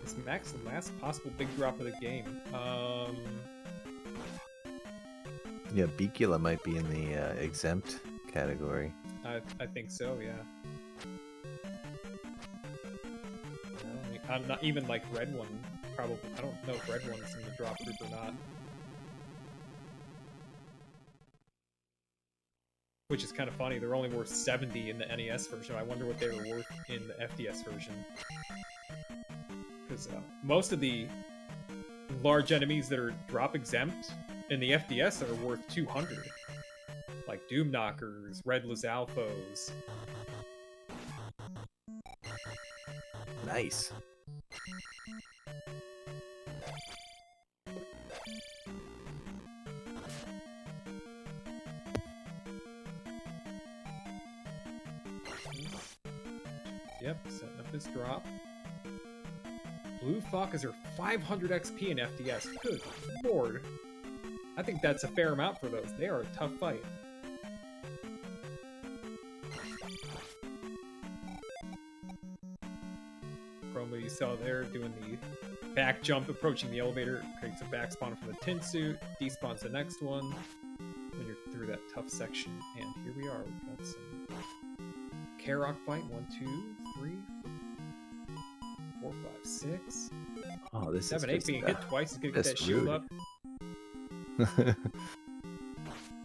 Is Max the last possible big drop of the game? Yeah, Bicula might be in the exempt category. I think so, yeah. I'm not even like Red One, probably. I don't know if Red One's in the drop group or not. Which is kind of funny. They're only worth 70 in the NES version. I wonder what they were worth in the FDS version. Because most of the large enemies that are drop exempt in the FDS are worth 200. Like Doom Knockers, Red Lizalfos. Nice. Yep, setting up this drop. Blue Falcons are 500 XP in FDS. Good lord. I think that's a fair amount for those. They are a tough fight. saw there, doing the back jump, approaching the elevator, creates a back spawn from the tin suit, despawns the next one when you're through that tough section. And here we are. We've got some Karok fight. 1, 2, 3, 4, 5, 6. Oh, this 7, is 8 just, being hit twice is gonna get that just shield rude. up.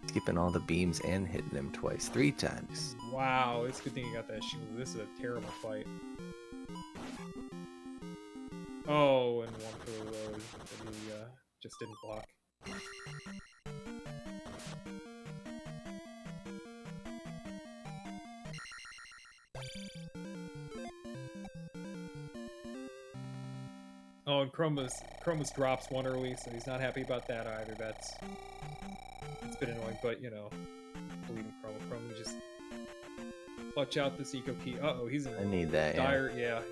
Skipping all the beams and hitting him twice, 3 times. Wow, it's a good thing you got that shield. This is a terrible fight. Oh, and one for the road that he just didn't block. Oh, and Chroma's drops one early, so he's not happy about that either. It's been annoying, but you know, believe in Chroma. Chroma, just clutch out this eco key. Uh-oh, he's in I need that, dire, yeah.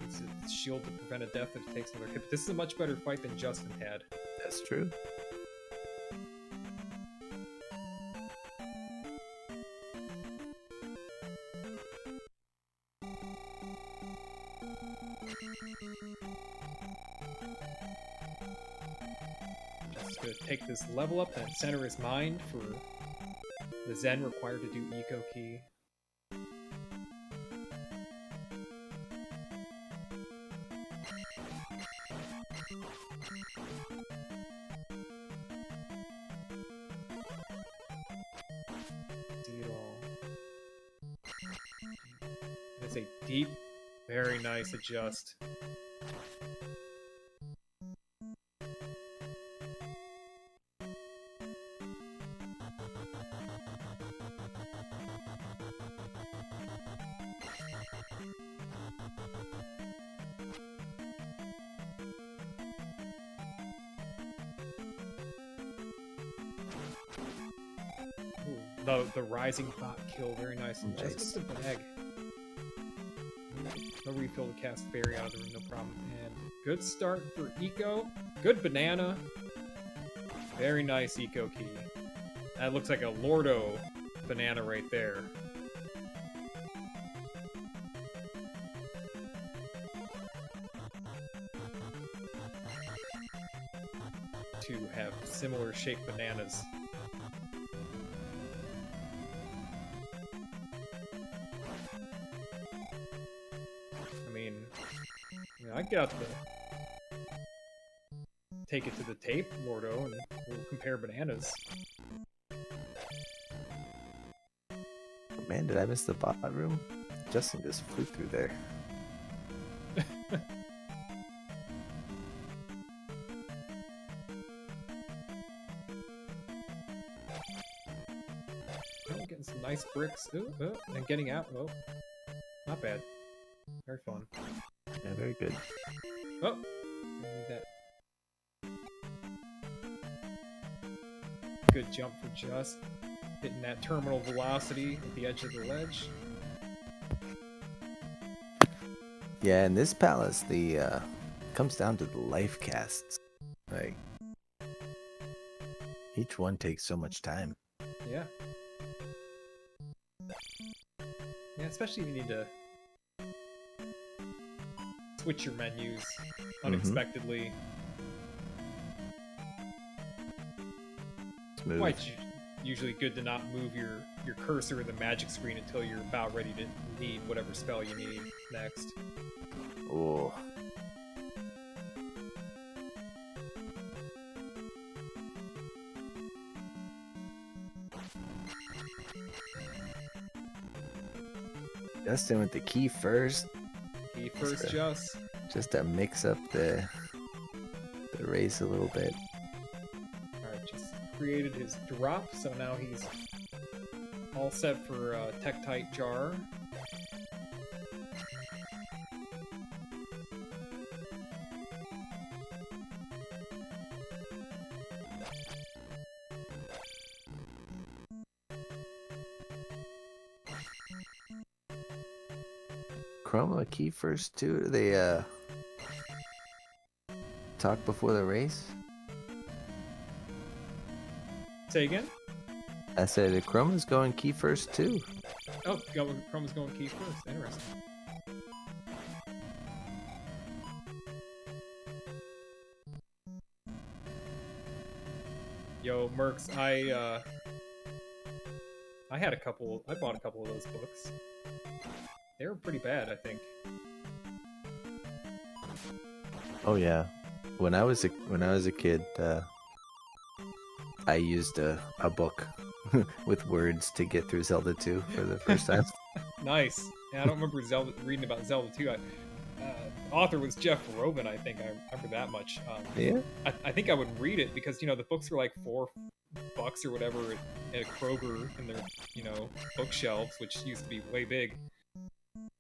It's a shield to prevent a death if he takes another hit. But this is a much better fight than Justin had. That's true. Just gonna take this level up and center his mind for the Zen required to do eco key. See it all. It's a deep, very nice adjust. The rising bot kill, very nice. And Nice. just with the bag. No refill to cast fairy out of the room, no problem. And good start for eco. Good banana. Very nice eco key. That looks like a Lordo banana right there. To have similar shaped bananas. I got to take it to the tape, Lordo, and we'll compare bananas. Oh, man, did I miss the bot room? Justin just flew through there. Oh, getting some nice bricks. Ooh, and getting out. Oh, not bad. Very fun. Yeah, very good. Oh, need that. Good jump for Just. Hitting that terminal velocity at the edge of the ledge. Yeah, in this palace, the comes down to the life casts. Like, each one takes so much time. Yeah. Yeah, especially if you need to switch your menus unexpectedly. Smooth. Quite usually good to not move your cursor in the magic screen until you're about ready to need whatever spell you need next. Oh. Justin with the key first. Key first, Just to mix up the race a little bit. Alright, just created his drop, so now he's all set for Tektite Jar. Chroma key first too. Do they talk before the race? Say again? I said Chroma's going key first too. Oh, Chroma's going key first. Interesting. Yo, Mercs, I bought a couple of those books. They were pretty bad, I think. Oh yeah. When I was a kid, I used a book with words to get through Zelda 2 for the first time. Nice. Yeah, I don't remember reading about Zelda 2. The author was Jeff Robin, I think. I remember that much. Yeah. I think I would read it because, the books were like $4 or whatever at Kroger in their, bookshelves, which used to be way big.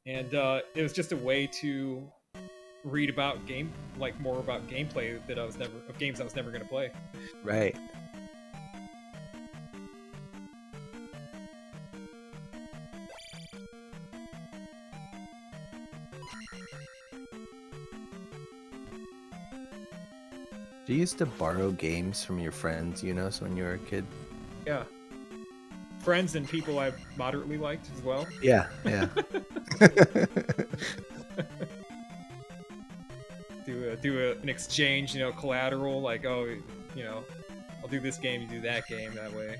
And it was just a way to read about more about gameplay of games I was never going to play. Right. Do you used to borrow games from your friends, so when you were a kid? Yeah. Friends and people I moderately liked as well. Yeah, yeah. do an exchange, collateral, like, oh, I'll do this game, you do that game, that way.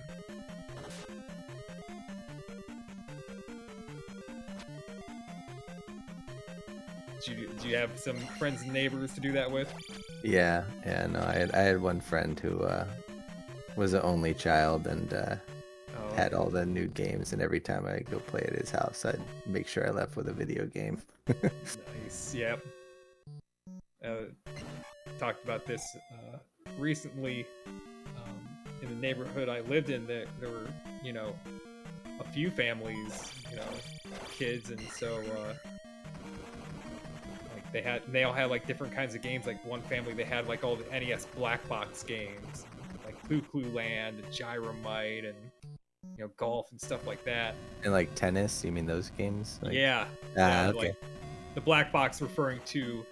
Did you have some friends and neighbors to do that with? Yeah, no, I had one friend who was an only child and had all the new games, and every time I go play at his house, I'd make sure I left with a video game. Nice, yep. Talked about this recently. In the neighborhood I lived in, there were, a few families, kids, and so like they all had like different kinds of games. Like one family, they had like all the NES black box games, like Clue Clue Land and Gyromite and golf and stuff like that. And like tennis, you mean those games? Like... Yeah. Okay. Like the black box referring to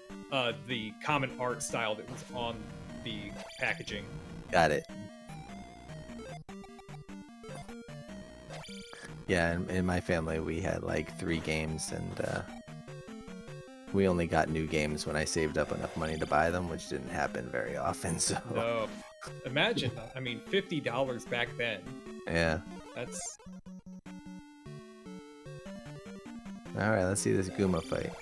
the common art style that was on the packaging. Got it. Yeah, in my family we had like 3 games, and we only got new games when I saved up enough money to buy them, which didn't happen very often. So no, imagine, I mean, $50 back then. Yeah. That's... Alright, let's see this Guma fight.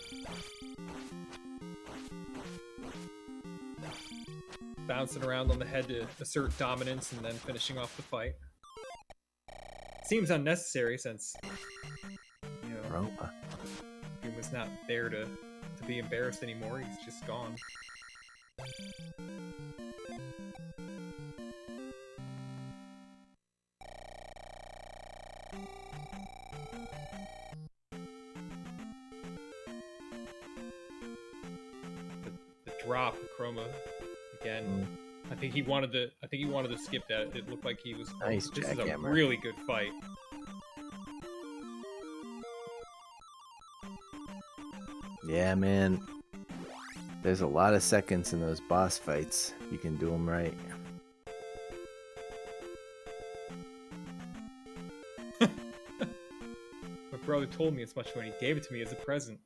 Bouncing around on the head to assert dominance and then finishing off the fight. Seems unnecessary since, Guma's not there to be embarrassed anymore. He's just gone. The drop, Chroma again. I think he wanted to skip that. It looked like he was. Nice This is a jackhammer. really good fight. Yeah, man. There's a lot of seconds in those boss fights. You can do them right. My brother told me as much when he gave it to me as a present.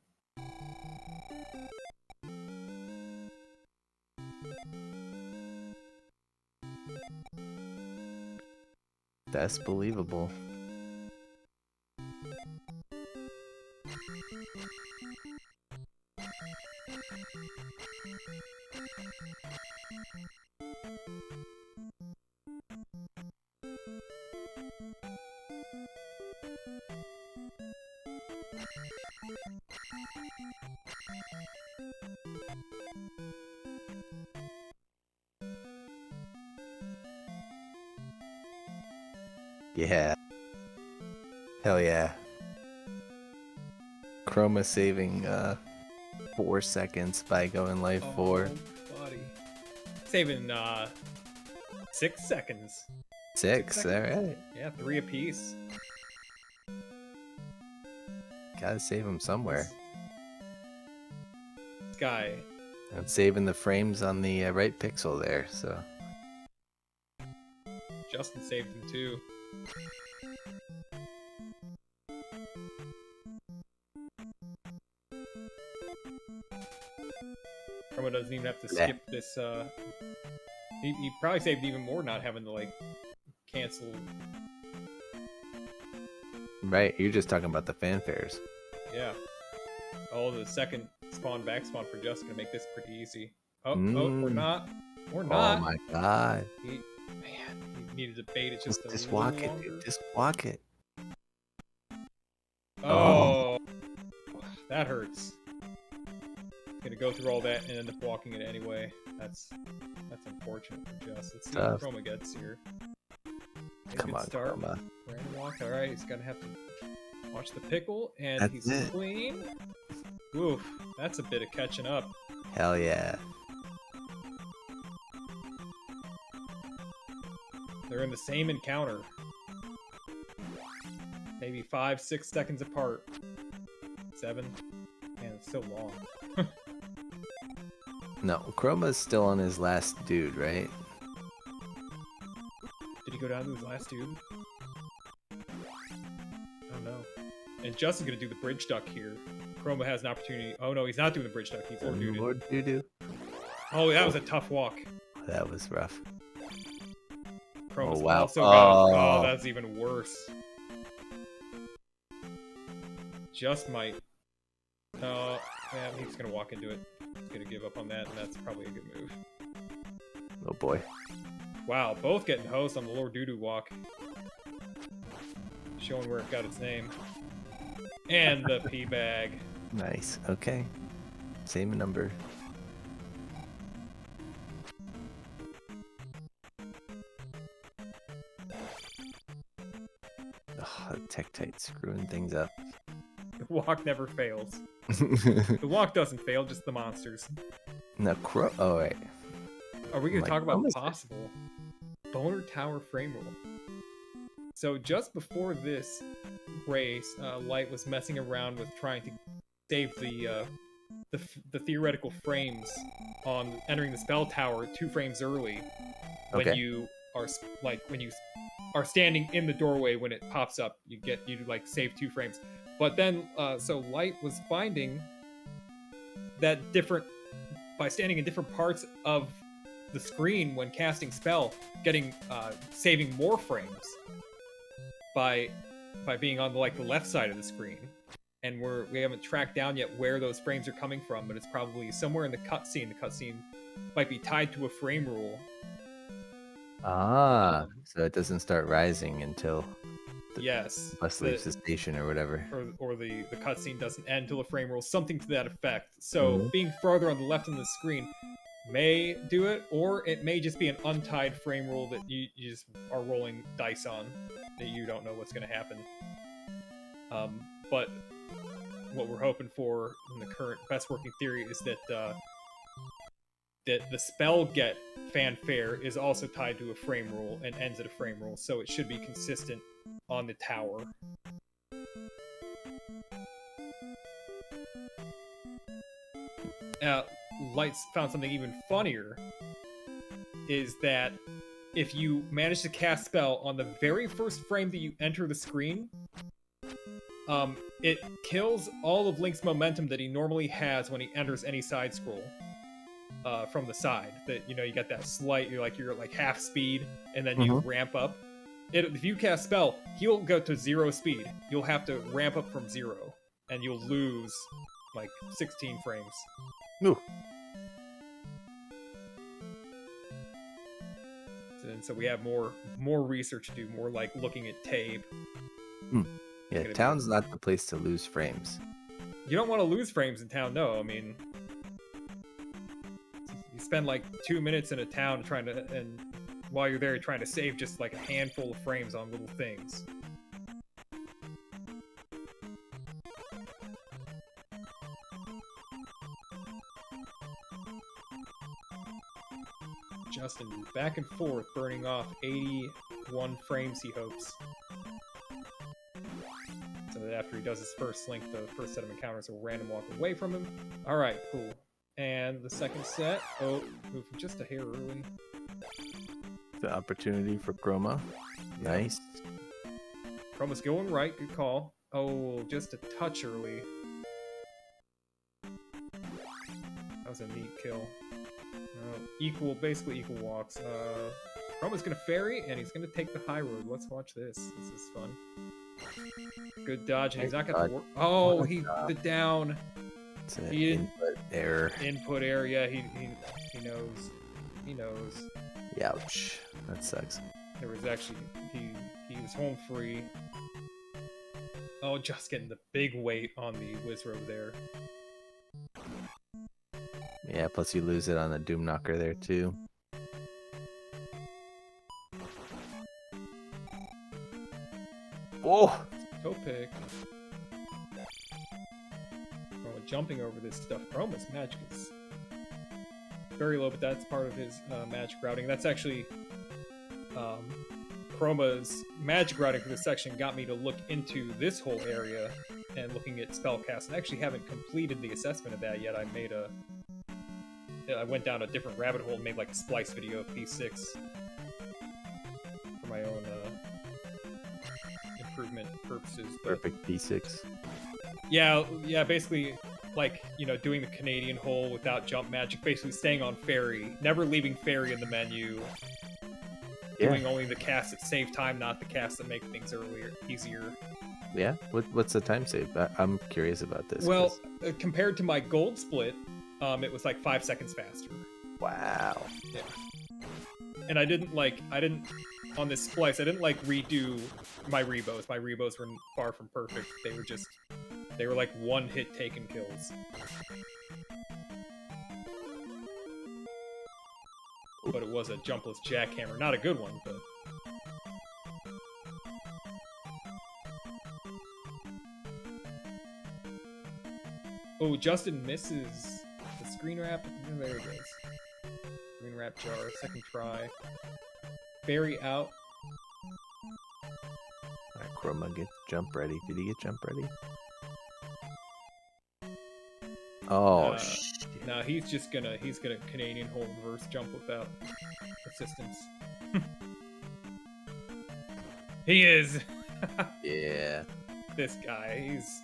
That's believable. Yeah. Hell yeah. Chroma saving 4 seconds by going life 4. Buddy. Saving 6 seconds. 6, alright. Yeah, 3 apiece. Gotta save them somewhere. This guy. I'm saving the frames on the right pixel there, so. Justin saved him too. Chroma doesn't even have to skip this He probably saved even more not having to like cancel. Right, you're just talking about the fanfares. Yeah. Oh, the second back spawn for Just gonna make this pretty easy. Oh, or Mm. not. Or Oh not. my god. Man, he needed to bait it just a Just little walk it, longer. dude. Just walk it. Oh, that hurts. Gonna go through all that and end up walking it anyway. That's unfortunate for Just. Let's see what Chroma gets here. Come on, Chroma. Random walk. All right, he's gonna have to watch the pickle, and That's he's it. clean. Oof, that's a bit of catching up. Hell yeah. They're in the same encounter. Maybe 5-6 seconds apart. 7. Man, it's so long. No, Chroma's still on his last dude, right? Did he go down to his last dude? I don't know. And Justin's gonna do the bridge duck here. Chroma has an opportunity. Oh no, he's not doing the bridge duck. He's Lord doo-doo. Oh, that was a tough walk. That was rough. Chroma's Oh, wow. also got. Oh, that's even worse. Just might. Yeah, he's gonna walk into it. He's gonna give up on that, and that's probably a good move. Oh boy. Wow, both getting hosed on the Lord Doo-Doo walk. Showing where it got its name. And the pea bag. Nice. Okay. Same number. Oh, Tektite screwing things up. The walk never fails. The walk doesn't fail, just the monsters. No, oh wait. Are we going to talk about possible Boner Tower frame roll? So just before this race, Light was messing around with trying to save the theoretical frames on entering the spell tower 2 frames early. When you are standing in the doorway when it pops up, you like save 2 frames. But then so Light was finding that by standing in different parts of the screen when casting spell, getting saving more frames by being on the left side of the screen. And we haven't tracked down yet where those frames are coming from, but it's probably somewhere in the cutscene. The cutscene might be tied to a frame rule. So it doesn't start rising until the bus leaves the station or whatever. Or the cutscene doesn't end until a frame rule, something to that effect. So being farther on the left of the screen may do it, or it may just be an untied frame rule that you just are rolling dice on, that you don't know what's going to happen. But what we're hoping for in the current best working theory is that that the spell get fanfare is also tied to a frame rule and ends at a frame rule, so it should be consistent on the tower. Lights found something even funnier, is that if you manage to cast spell on the very first frame that you enter the screen, it kills all of Link's momentum that he normally has when he enters any side scroll from the side. That you got that slight, you're like half speed, and then you ramp up. If you cast spell, he'll go to 0 speed. You'll have to ramp up from 0, and you'll lose like 16 frames. Ooh. And so we have more research to do, more like looking at tape. Yeah, town's not the place to lose frames. You don't want to lose frames in town, no. I mean, you spend like 2 minutes in a town and while you're there, you're trying to save just like a handful of frames on little things. Justin back and forth, burning off 81 frames, he hopes. So that after he does his first link, the first set of encounters will random walk away from him. Alright, cool. And the second set, moved just a hair early. The opportunity for Chroma. Nice. Chroma's going right, good call. Oh, just a touch early. That was a neat kill. Oh. basically equal walks. Chroma's gonna ferry, and he's gonna take the high road. Let's watch this. This is fun. Good dodge, and he's not got to work. Oh, the down. It's an input error. Input error. Yeah, he knows. He knows. Ouch. That sucks. There was actually he was home free. Oh, just getting the big weight on the whiz road there. Yeah, plus you lose it on the Doom Knocker there too. Whoa! Toe pick. Chroma jumping over this stuff. Chroma's magic is very low, but that's part of his magic routing. That's actually Chroma's magic routing for this section got me to look into this whole area and looking at spellcast. I actually haven't completed the assessment of that yet. I went down a different rabbit hole and made like a splice video of P6 for my own improvement purposes. But, Perfect P6. yeah, basically, like, you know, doing the Canadian hole without jump magic, basically staying on fairy, never leaving fairy in the menu, doing only the casts that save time, not the casts that make things easier. Yeah? What's the time save? I'm curious about this. Well, compared to my gold split, it was like 5 seconds faster. Wow. Yeah. And I didn't on this splice, I didn't like redo my rebos. My rebos were far from perfect. They were like one hit taken kills. But it was a jumpless jackhammer. Not a good one, but... Oh, Justin misses the screen wrap. Oh, there it is. Screen wrap jar, second try. Fairy out. Alright, Chroma, get jump ready. Did he get jump ready? Oh, shit. No, he's gonna Canadian hold reverse jump without assistance. He is! Yeah. This guy, he's...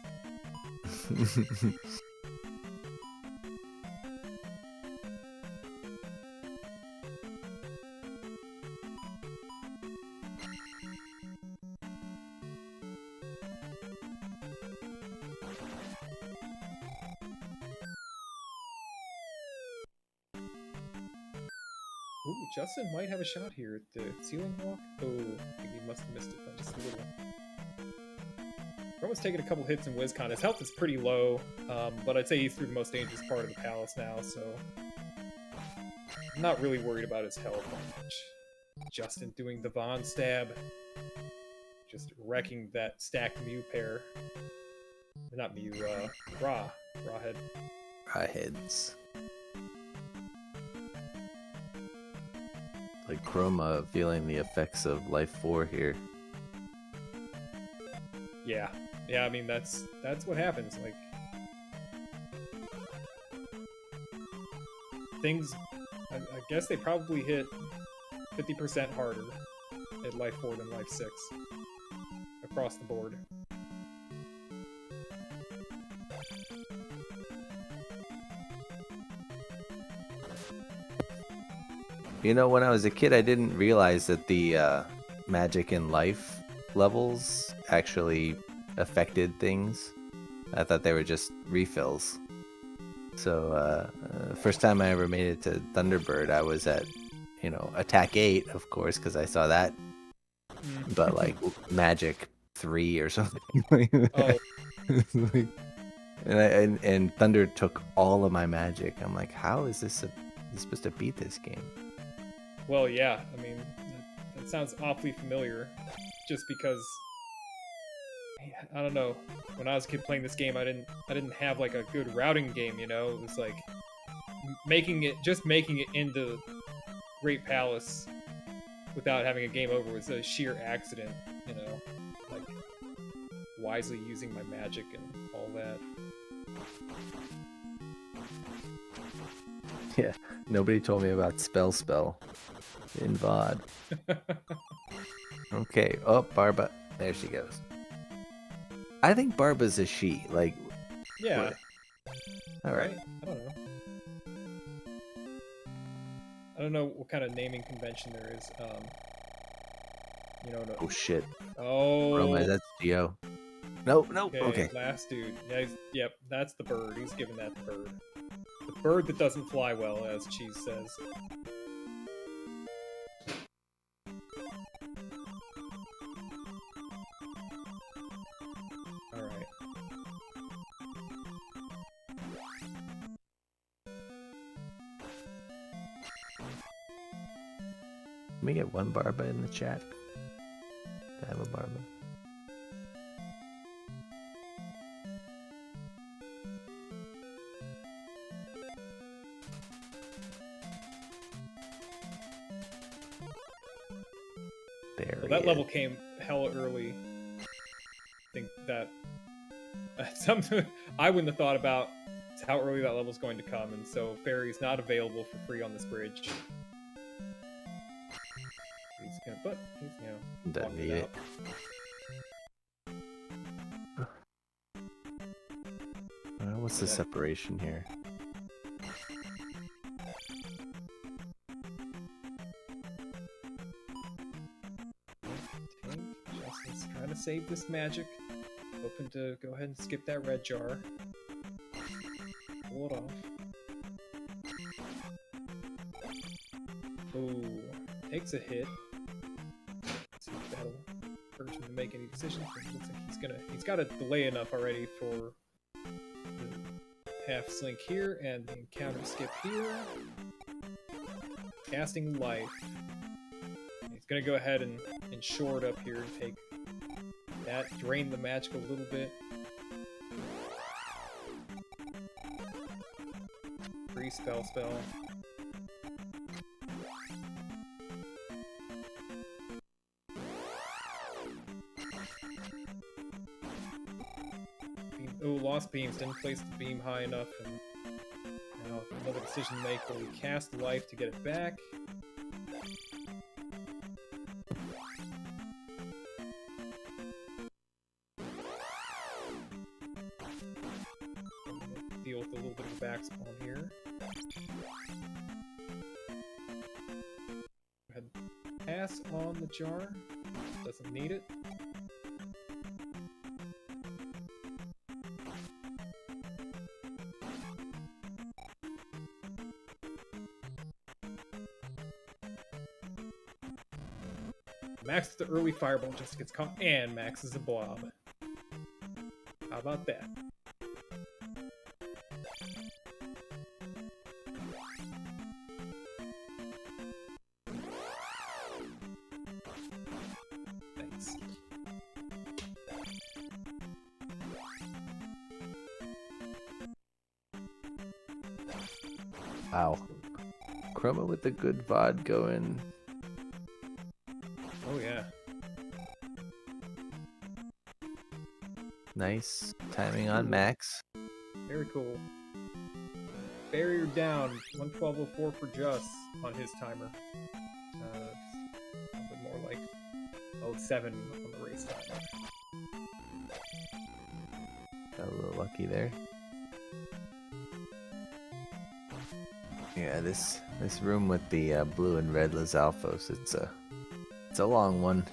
Ooh, Justin might have a shot here at the ceiling walk. Oh, I think he must have missed it by just a little. Chroma's taking a couple hits in WizCon. His health is pretty low, but I'd say he's through the most dangerous part of the palace now, so I'm not really worried about his health much. Justin doing the Von stab. Just wrecking that stacked Mew pair. Not Mew, Rawhead. Rawheads. Like Chroma feeling the effects of Life 4 here. Yeah. Yeah, I mean, that's what happens. Like, things, I guess they probably hit 50% harder at Life 4 than Life 6 across the board. You know, when I was a kid, I didn't realize that the magic and life levels actually affected things. I thought they were just refills. So, first time I ever made it to Thunderbird, I was at, you know, Attack 8, of course, because I saw that. But, like, Magic 3 or something like that. Oh. And Thunder took all of my magic. I'm like, how is this supposed to beat this game? Well, yeah, I mean, that sounds awfully familiar, just because, I don't know, when I was a kid playing this game, I didn't have, like, a good routing game, you know? It was, like, making it into Great Palace without having a game over was a sheer accident, you know? Like, wisely using my magic and all that. Yeah, nobody told me about Spell in VOD. Okay, oh, Barba. There she goes. I think Barba's a she, like... Yeah. Alright. I don't know. I don't know what kind of naming convention there is. You know, Oh shit. oh, Roma, that's Geo. Nope, nope. okay, Okay. last dude. Yeah, yep, that's the bird. He's giving that the bird. The bird that doesn't fly well, as Cheese says. Alright. Let me get one Barba in the chat. I have a Barba. There Well, he that is. level came hella early. I think that something I wouldn't have thought about how early that level's going to come, and so Fairy's not available for free on this bridge. He's gonna, but he's Doesn't walking need it. What's the separation here? Justin's trying to save this magic. Hoping to go ahead and skip that red jar. Pull it off. Ooh, takes a hit. Let's see if that'll urge him to make any decisions. It looks like he's got a delay enough already for the half slink here and the encounter skip here. Casting life. He's gonna go ahead and shore it up here and take that, drain the magic a little bit. Free spell. Oh, lost beams, didn't place the beam high enough, and now another decision to make. Will we cast life to get it back? Deal with a little bit of a backspawn here. Go ahead and pass on the jar. Doesn't need it. Max the early fireball just gets caught, and Max is a blob. How about that? Thanks. Wow. Chroma with the good VOD going. Oh yeah. Nice timing on Max. Very cool. Barrier down, 112.04 for Just on his timer. Probably more like 07 on the race timer. Got a little lucky there. Yeah, this room with the blue and red Lizalfos, it's a long one.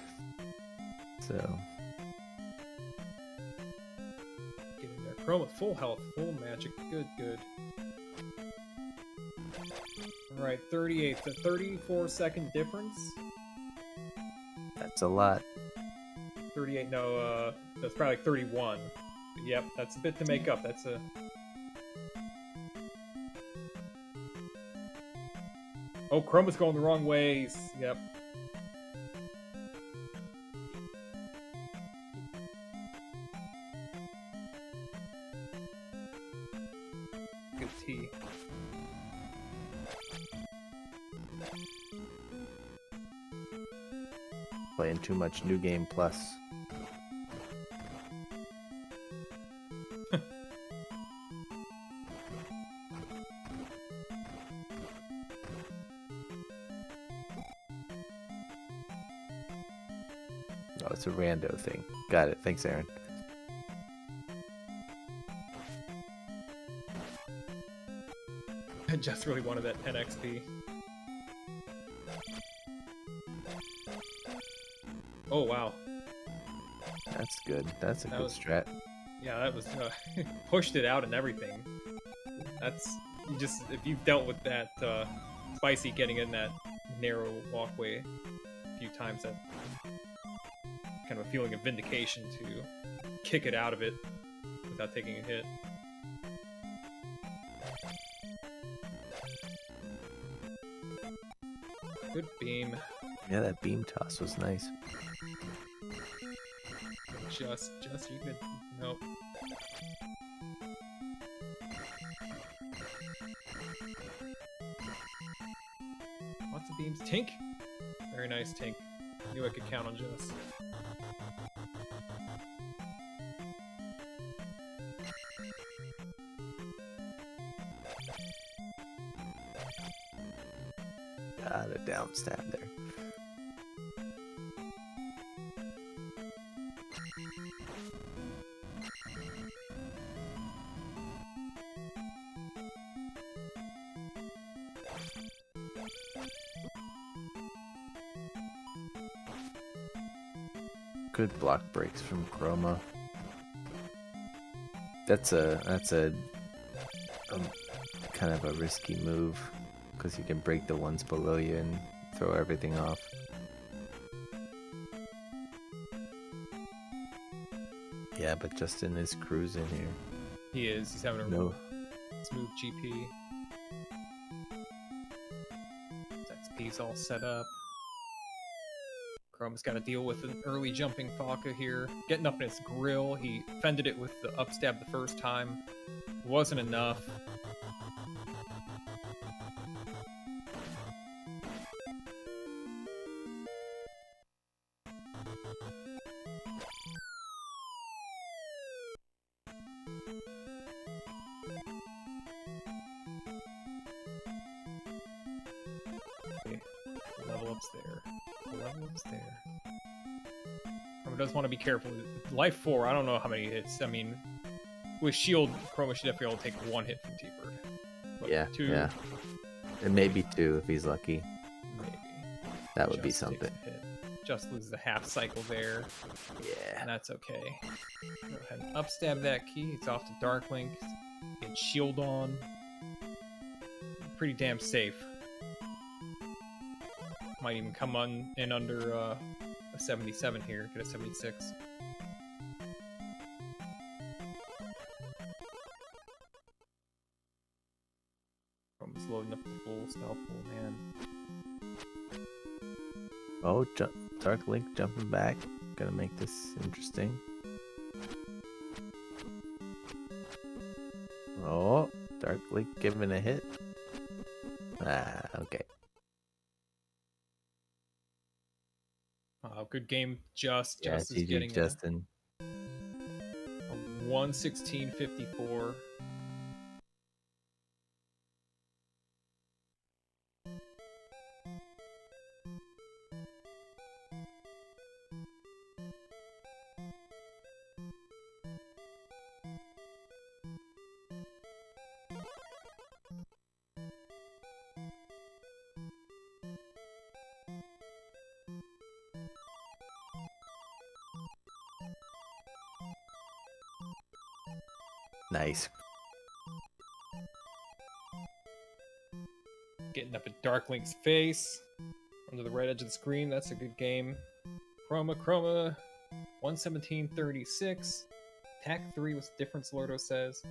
So Get in there. Chroma, full health, full magic. Good. Alright, 38. The 34-second difference. that's a lot. 38, no, that's probably like 31. Yep, that's a bit to make up. That's a... Oh, Chroma's going the wrong ways. Yep. Good tea. Playing too much New Game Plus. Oh, it's a rando thing. Got it. Thanks, Aaron. I just really wanted that 10 XP. Oh wow, That's good. That's a That good was- strat. yeah, that was pushed it out and everything. That's you just if you've dealt with that spicy getting in that narrow walkway a few times, that kind of a feeling of vindication to kick it out of it without taking a hit. Good beam. Yeah, that beam toss was nice. Just you could nope. Lots of beams. Tink. Very nice, Tink. Knew I could count on Just. Got a down stab there. Good block breaks from Chroma. That's a kind of a risky move because you can break the ones below you and throw everything off. Yeah, but Justin is cruising here. He is. He's having a No. smooth GP. XP's all set up. Chroma's got to deal with an early jumping Faka here. Getting up in his grill. He fended it with the upstab the first time. Wasn't enough. Okay. Level up's there. Level up's there. Chroma does want to be careful. Life 4, I don't know how many hits. I mean, with shield, Chroma should definitely only take one hit from T-Bird. But Yeah, 2, yeah. And maybe 2 if he's lucky. maybe. That would be Just takes something. a hit. Just loses a half cycle there, Yeah. and that's okay. Go ahead and upstab that key. It's off to Dark Link. Get shield on. Pretty damn safe. Might even come on in under a 77 here. Get a 76. Chroma's loading up the full spell pool, man. Oh, Dark Link jumping back. Gonna make this interesting. Oh, Dark Link giving a hit. Ah, okay. Oh, good game. Just Yeah, is GG getting Justin. a 116.54. Nice. Getting up at Dark Link's face. Under the right edge of the screen. That's a good game. Chroma. 117.36. Attack 3 was the difference, Lordo says.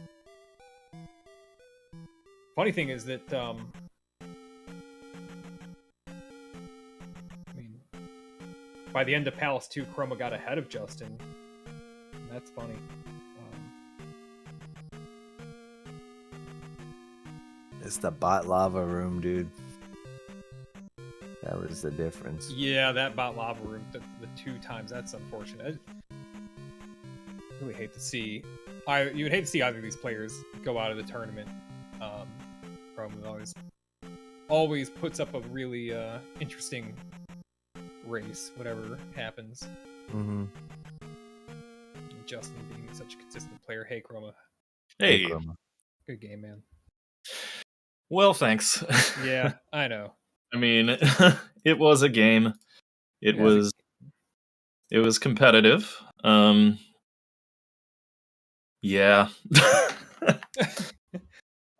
Funny thing is that, I mean, by the end of Palace 2, Chroma got ahead of Justin. That's funny. It's the bot lava room, dude. That was the difference. Yeah, that bot lava room, the 2 times, that's unfortunate. I really hate to see. You would hate to see either of these players go out of the tournament. Chroma always puts up a really interesting race, whatever happens. Mm-hmm. Justin being such a consistent player. Hey, Chroma. Hey, Chroma. Good game, man. well, thanks. Yeah, I know. I mean, it was a game. It It has a was competitive. Yeah.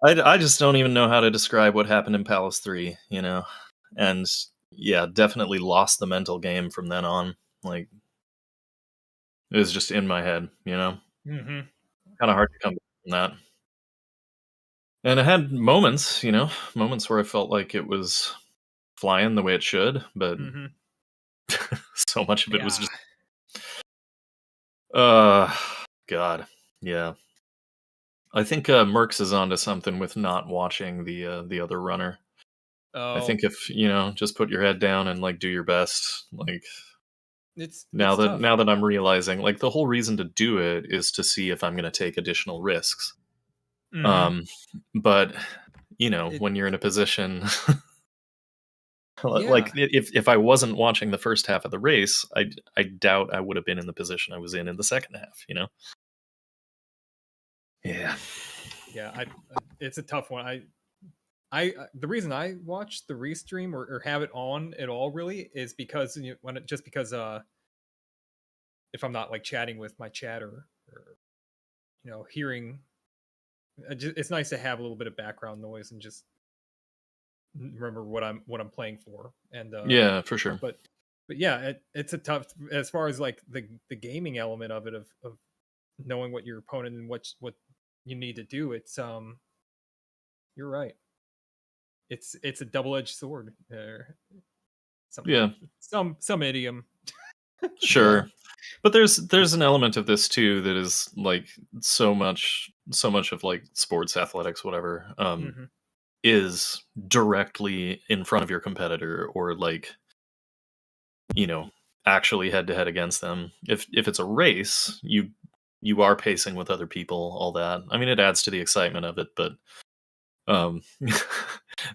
I just don't even know how to describe what happened in Palace 3, And yeah, definitely lost the mental game from then on. Like, it was just in my head, Mm-hmm. Kind of hard to come back from that. And I had moments, moments where I felt like it was flying the way it should, but Mm-hmm. so much of it was Yeah. just uh God. Yeah. I think Mercs is onto something with not watching the other runner. I Oh, think if, just put your head down and like do your best, like it's tough. now that I'm realizing like the whole reason to do it is to see if I'm going to take additional risks. Mm-hmm. Um but It when you're in a position like yeah. if I wasn't watching the first half of the race, I doubt I would have been in the position I was in the second half. Yeah. Yeah, it's a tough one. The reason I watch the restream or have it on at all really is because just because if I'm not like chatting with my chat or hearing it's nice to have a little bit of background noise and just remember what I'm playing for. And Yeah, for sure. but yeah, it's a tough as far as like the gaming element of it of knowing what your opponent and what you need to do. It's you're right. It's a double-edged sword. Yeah, Some idiom. Yeah. sure. But there's an element of this too that is like so much of like sports athletics whatever Hmm. is directly in front of your competitor or like you know actually head to head against them. If it's a race, you are pacing with other people, all that. I mean, it adds to the excitement of it, but um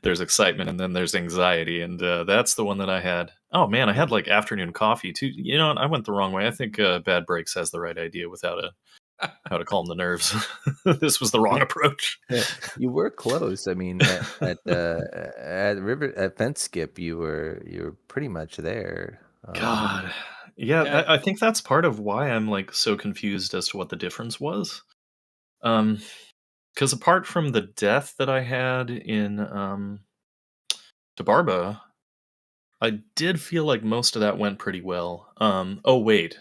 there's excitement and then there's anxiety, and that's the one that I had. Oh man, I had like afternoon coffee too. You know what, I went the wrong way. I think Bad Breaks has the right idea with how to calm the nerves. This was the wrong approach. You were close. I mean, at River at Fence Skip, you were pretty much there. God, yeah, Yeah. I think that's part of why I'm like so confused as to what the difference was. um because apart from the death that I had in Debarba, I did feel like most of that went pretty well. Oh wait,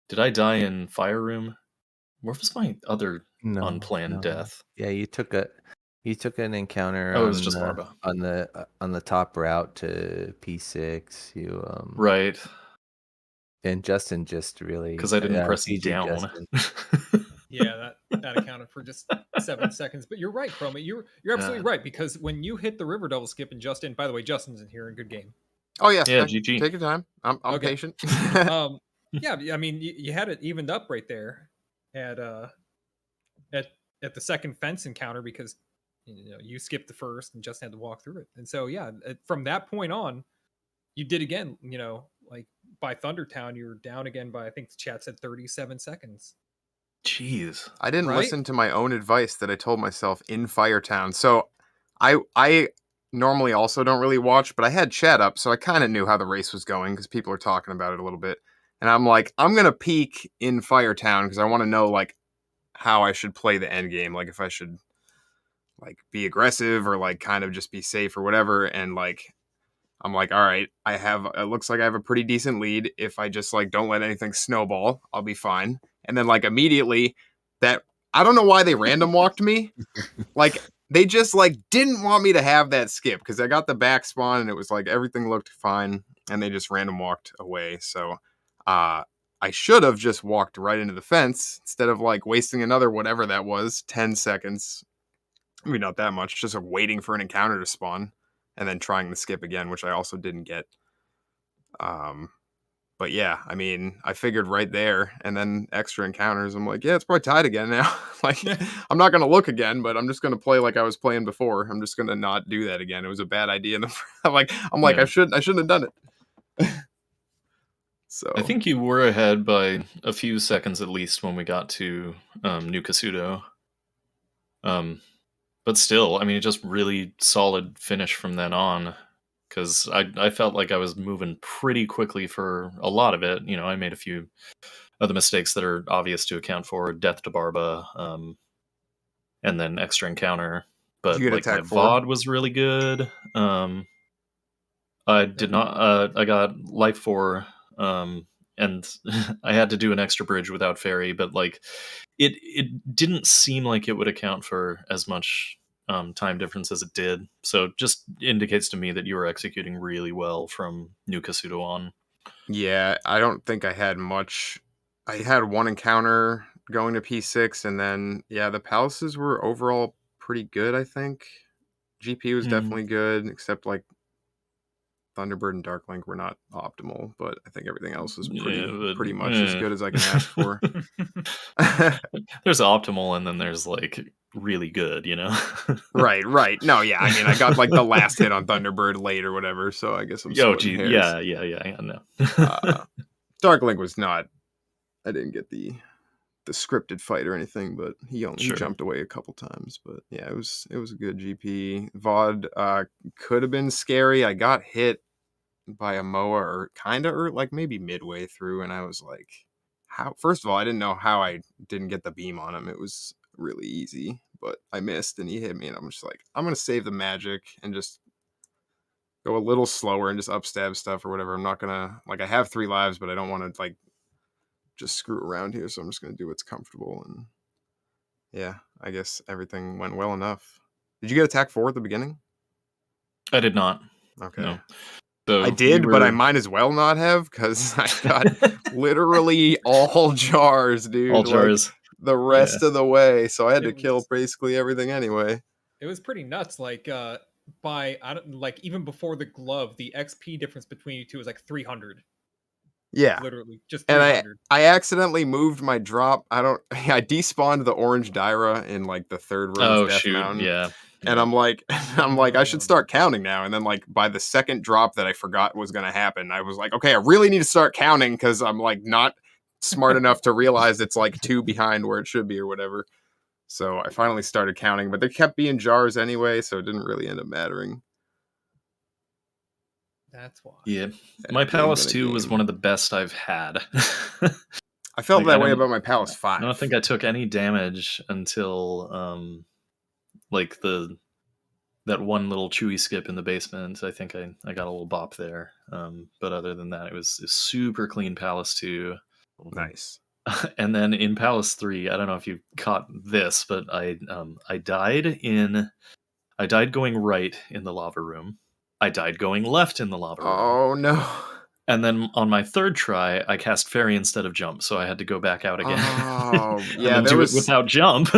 did I die in Fire Room? Where was my other No, unplanned no. death? Yeah, you took an encounter Oh, it was on just the Barba. on the top route to P6. You Right, and Justin just really because I didn't press GG down. Justin. Yeah, that accounted for just 7 seconds. But you're right, Chroma. You're absolutely uh, right because when you hit the river double skip and Justin, by the way, Justin's in here in good game. Oh yeah, yeah, GG. take your time. I'm Okay. patient. Um, yeah, I mean you had it evened up right there at at at the second fence encounter because you skipped the first and Justin had to walk through it. And so yeah, from that point on, you did again. Like by Thundertown, you were down again by I think the chat said 37 seconds. Jeez. I didn't Right? listen to my own advice that I told myself in Firetown. So I normally also don't really watch, but I had chat up, so I kind of knew how the race was going because people are talking about it a little bit. And I'm like, I'm gonna peek in Firetown because I want to know like how I should play the end game, like if I should like be aggressive or like kind of just be safe or whatever. And like I'm like, all right, it looks like I have a pretty decent lead. If I just like don't let anything snowball, I'll be fine. And then like immediately that I don't know why they random walked me. Like they just like didn't want me to have that skip because I got the back spawn and it was like everything looked fine and they just random walked away. So I should have just walked right into the fence instead of like wasting another whatever that was, 10 seconds. I mean, not that much, just waiting for an encounter to spawn and then trying to skip again, which I also didn't get. Um, but yeah, I mean, I figured right there, and then extra encounters. I'm like, yeah, it's probably tied again now. Like, I'm not gonna look again, but I'm just gonna play like I was playing before. I'm just gonna not do that again. It was a bad idea. I'm like, Yeah. I shouldn't have done it. So I think you were ahead by a few seconds at least when we got to New Kasuto. But still, I mean, it just really solid finish from then on. because I felt like I was moving pretty quickly for a lot of it. I made a few other mistakes that are obvious to account for: death to Barba, and then extra encounter. Did you But get like my attack 4? VOD was really good. I did not. I got life 4, and I had to do an extra bridge without fairy. But like, it didn't seem like it would account for as much time difference as it did. So just indicates to me that you were executing really well from New Kasuto on. Yeah, I don't think I had much. I had one encounter going to P6, and then yeah, the palaces were overall pretty good. I think GP was Mhm. definitely good, except like Thunderbird and Darklink were not optimal, but I think everything else was Yeah, pretty but, much as good as I can ask for. there's optimal, and then there's like really good. Right, right. No, yeah, I mean, I got like the last hit on Thunderbird late or whatever, so I guess I'm Oh, splitting gee, hairs. yeah, I know. Darklink was not. I didn't get the scripted fight or anything, but he Sure. jumped away a couple times. But yeah, it was a good GP. VOD could have been scary. I got hit by a MOA or kind of, or like maybe midway through, and I was like, how? First of all, I didn't know how I didn't get the beam on him. It was really easy, but I missed, and he hit me, and I'm just like, I'm gonna save the magic and just go a little slower and just upstab stuff or whatever. I'm not gonna like I have 3 lives, but I don't want to like just screw around here, so I'm just gonna do what's comfortable. And yeah, I guess everything went well enough. Did you get attack 4 at the beginning? I did not. Okay. No. I So we did, but I were might as well not have because I got literally all jars, dude. all Like jars. the Yeah. rest of the way, so I had to It kill was basically everything anyway. it was pretty nuts. Like by I don't like even before the glove, the XP difference between you two was like 300. Yeah, Literally just and 300. I accidentally moved my drop. I despawned the orange Dyra in like the 3rd Rose Oh Death shoot. Mountain. Yeah. And Yeah. I'm like, I should start counting now. And then like by the second drop that I forgot was gonna happen, I was like, okay, I really need to start counting because I'm like not smart enough to realize it's like 2 behind where it should be or whatever. So I finally started counting, but they kept being jars anyway, so it didn't really end up mattering. That's why. Yeah. Had My really Palace been a 2 was game. one of the best I've had. I felt Like I that way don't about my Palace I don't 5. think I took any damage until like that one little chewy skip in the basement. I think I got a little bop there. But other than that, it was a super clean Palace 2. Nice. And then in Palace 3, I don't know if you caught this, but I died going right in the lava room. I died going left in the lava room. Oh no. And then on my 3rd try, I cast fairy instead of jump, so I had to go back out again. Oh And yeah, then there do it was without jump.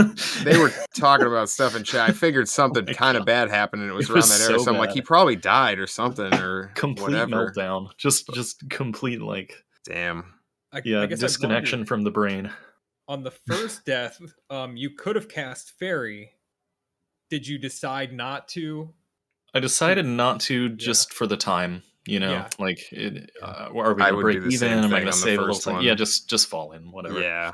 they were talking about stuff in chat. I figured something my kind of God. bad happened and it was It around was that area. so So I'm like, he bad. probably died or something or Complete whatever. meltdown. Just complete like Damn. I guess I disconnection wondered, from the brain. on the first death, you could have cast fairy. Did you decide not to? I decided not to Yeah. just for the time. Yeah. Like, are we I gonna would break do the even? same Am I thing gonna on the save a little first time? one. Yeah, just fall in, whatever. Yeah.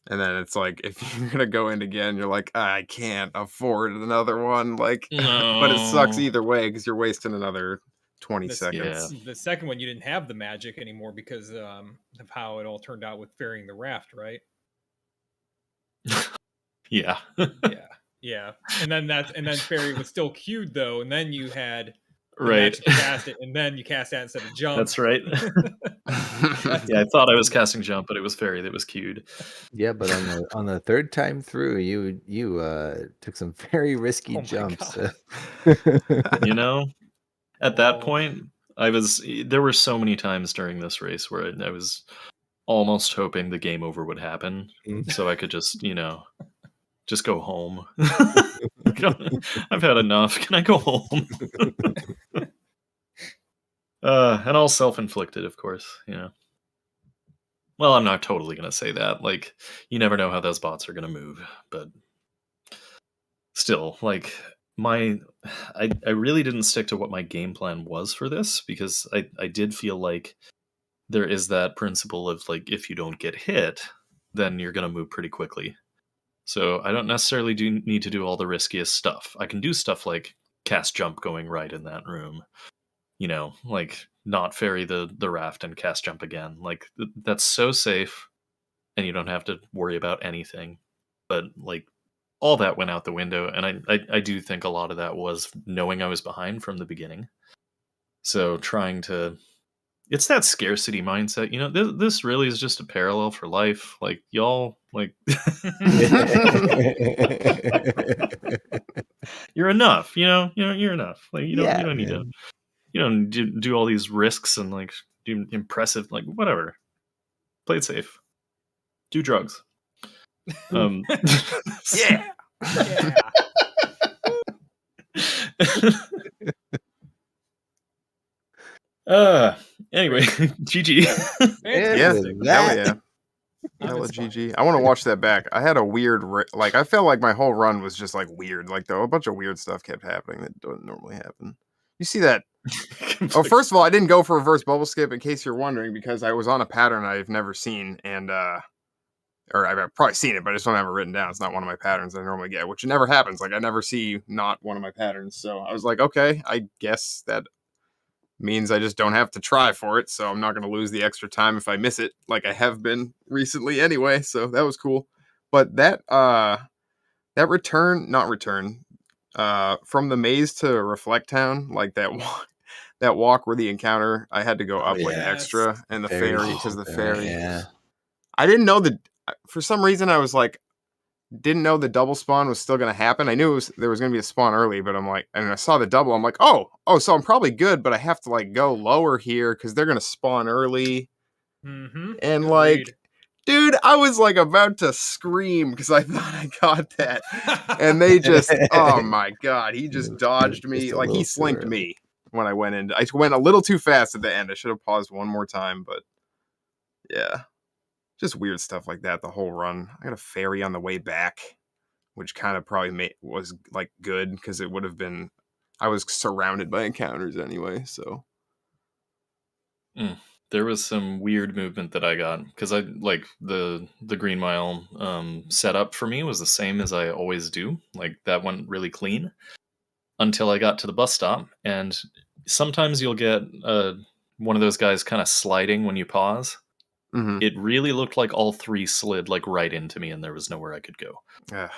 And then it's like if you're gonna go in again, you're like, I can't afford another one. Like, but it sucks No. either way because you're wasting another 20 This, seconds. Yeah. the second one you didn't have the magic anymore because of how it all turned out with ferrying the raft, right? Yeah. Yeah, yeah. And then fairy was still queued though, and then you had the Right. magic to cast it, and then you cast that instead of jump. That's right. That's Yeah, I thought I was nuts. casting jump, but it was fairy that was queued. Yeah, but on the 3rd time through, you took some very risky Oh my jumps. God. You know, at that Oh. point, there were so many times during this race where I was almost hoping the game over would happen so I could just go home. I've had enough. Can I go home? And all self-inflicted, of course. Well, I'm not totally gonna say that. Like, you never know how those bots are gonna move, but still, like, I really didn't stick to what my game plan was for this because I did feel like there is that principle of like if you don't get hit, then you're gonna move pretty quickly. So I don't necessarily need to do all the riskiest stuff. I can do stuff like cast jump going right in that room. Like not ferry the raft and cast jump again. Like that's so safe, and you don't have to worry about anything. But like all that went out the window, and I do think a lot of that was knowing I was behind from the beginning. So trying to, it's that scarcity mindset. This really is just a parallel for life. Like y'all, like you're enough. You're enough. Like you Yeah, don't need to. man. You don't do all these risks and like do impressive, like whatever. Play it safe. Do drugs. Yeah. Yeah. Anyway, GG. And Yeah. Fantastic. with Hell that, yeah. I'm Hella inspired. GG. I want to watch that back. I had a weird, like, I felt like my whole run was just like weird. Like, a bunch of weird stuff kept happening that doesn't normally happen. You see that? Oh, first of all, I didn't go for reverse bubble skip, in case you're wondering, because I was on a pattern I've never seen, and or I've probably seen it, but I just don't have it written down. It's not one of my patterns I normally get, which never happens. Like, I never see not one of my patterns. So I was like, okay, I guess that means I just don't have to try for it. So I'm not going to lose the extra time if I miss it, like I have been recently anyway. So that was cool. But that not return from the maze to Reflect Town, like that that walk where the encounter, I had to go up like yeah. extra, and the Fairies ferry, you because should the go, ferry. yeah. I didn't know that. For some reason, I was like, didn't know the double spawn was still going to happen. I knew there was going to be a spawn early, but I'm like, and I saw the double. I'm like, oh, so I'm probably good, but I have to like go lower here because they're going to spawn early. Mm-hmm. And Good like, read. dude, I was like about to scream because I thought I got that. And they just, oh my God, he just dodged me. Just a Like, he little too slinked early. me when I went in. I went a little too fast at the end. I should have paused one more time, but yeah. Just weird stuff like that the whole run. I got a ferry on the way back, which kind of probably was like good because it would have been, I was surrounded by encounters anyway. So There was some weird movement that I got because I like the Green Mile setup for me was the same as I always do. Like that went really clean until I got to the bus stop, and sometimes you'll get one of those guys kind of sliding when you pause. It really looked like all three slid like right into me, and there was nowhere I could go.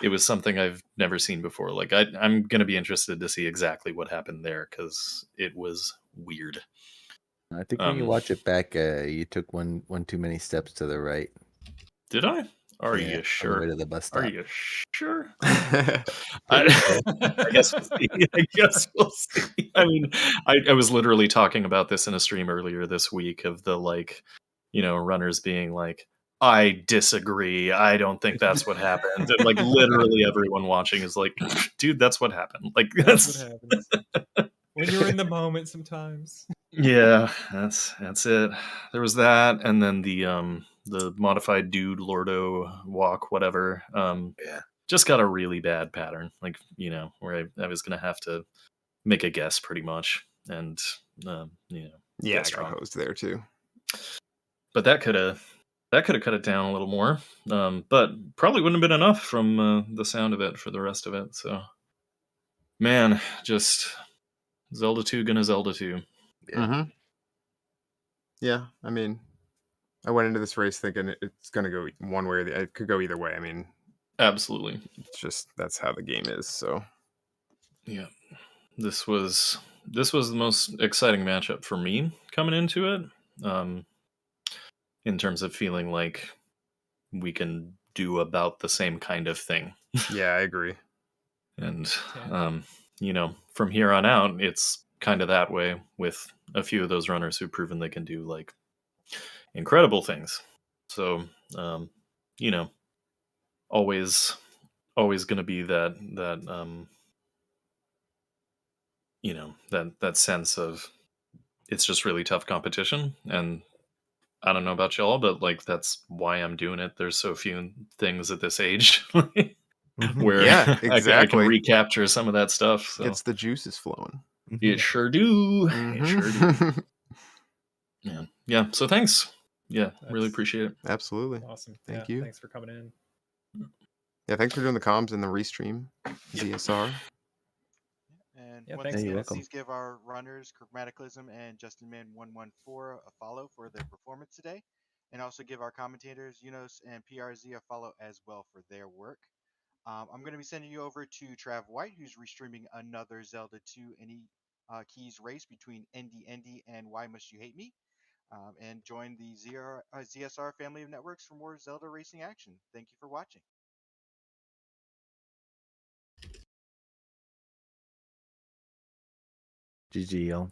It was something I've never seen before. Like I'm gonna be interested to see exactly what happened there because it was weird. I think when you watch it back, you took one too many steps to the right. Did I? Are Yeah, you on the sure? way to the bus stop. Are you sure? Pretty sure. I guess we'll see. I guess we'll see. I mean, I was literally talking about this in a stream earlier this week of the like, runners being like, I disagree. I don't think that's what happened. And like literally everyone watching is like, dude, that's what happened. Like That's what happens when you're in the moment sometimes. yeah, that's it. There was that, and then the modified dude Lordo walk, whatever. Yeah. Just got a really bad pattern, like where I was gonna have to make a guess pretty much, and yeah, guess I got wrong. hosed there too. But that could have cut it down a little more, but probably wouldn't have been enough from the sound of it for the rest of it. So, man, just Zelda 2 gonna Zelda 2. Yeah. Yeah, I mean, I went into this race thinking it's gonna go one way or it could go either way. I mean, Absolutely. it's just that's how the game is. So Yeah. This was the most exciting matchup for me coming into it, in terms of feeling like we can do about the same kind of thing. yeah, I agree. And Yeah. from here on out, it's kind of that way with a few of those runners who've proven they can do like incredible things. So, always going to be that that sense of it's just really tough competition. And I don't know about y'all, but like that's why I'm doing it. There's so few things at this age where Yeah, I can exactly. recapture some of that stuff. So Gets the juices flowing. it sure do. It sure do. Yeah. So thanks. Yeah, really appreciate it. Absolutely. Awesome. Thank you. Thanks for coming in. Yeah, thanks for doing the comms and the restream, ZSR. And Yeah, once thanks, you're again, guys. welcome. please give our runners, Chromataclysm and justinman114, a follow for their performance today. And also give our commentators, Unos and PRZ, a follow as well for their work. I'm going to be sending you over to Trav White, who's restreaming another Zelda 2 Any Keys race between Endy and Why Must You Hate Me. And join the ZSR family of networks for more Zelda racing action. Thank you for watching. GG, y'all.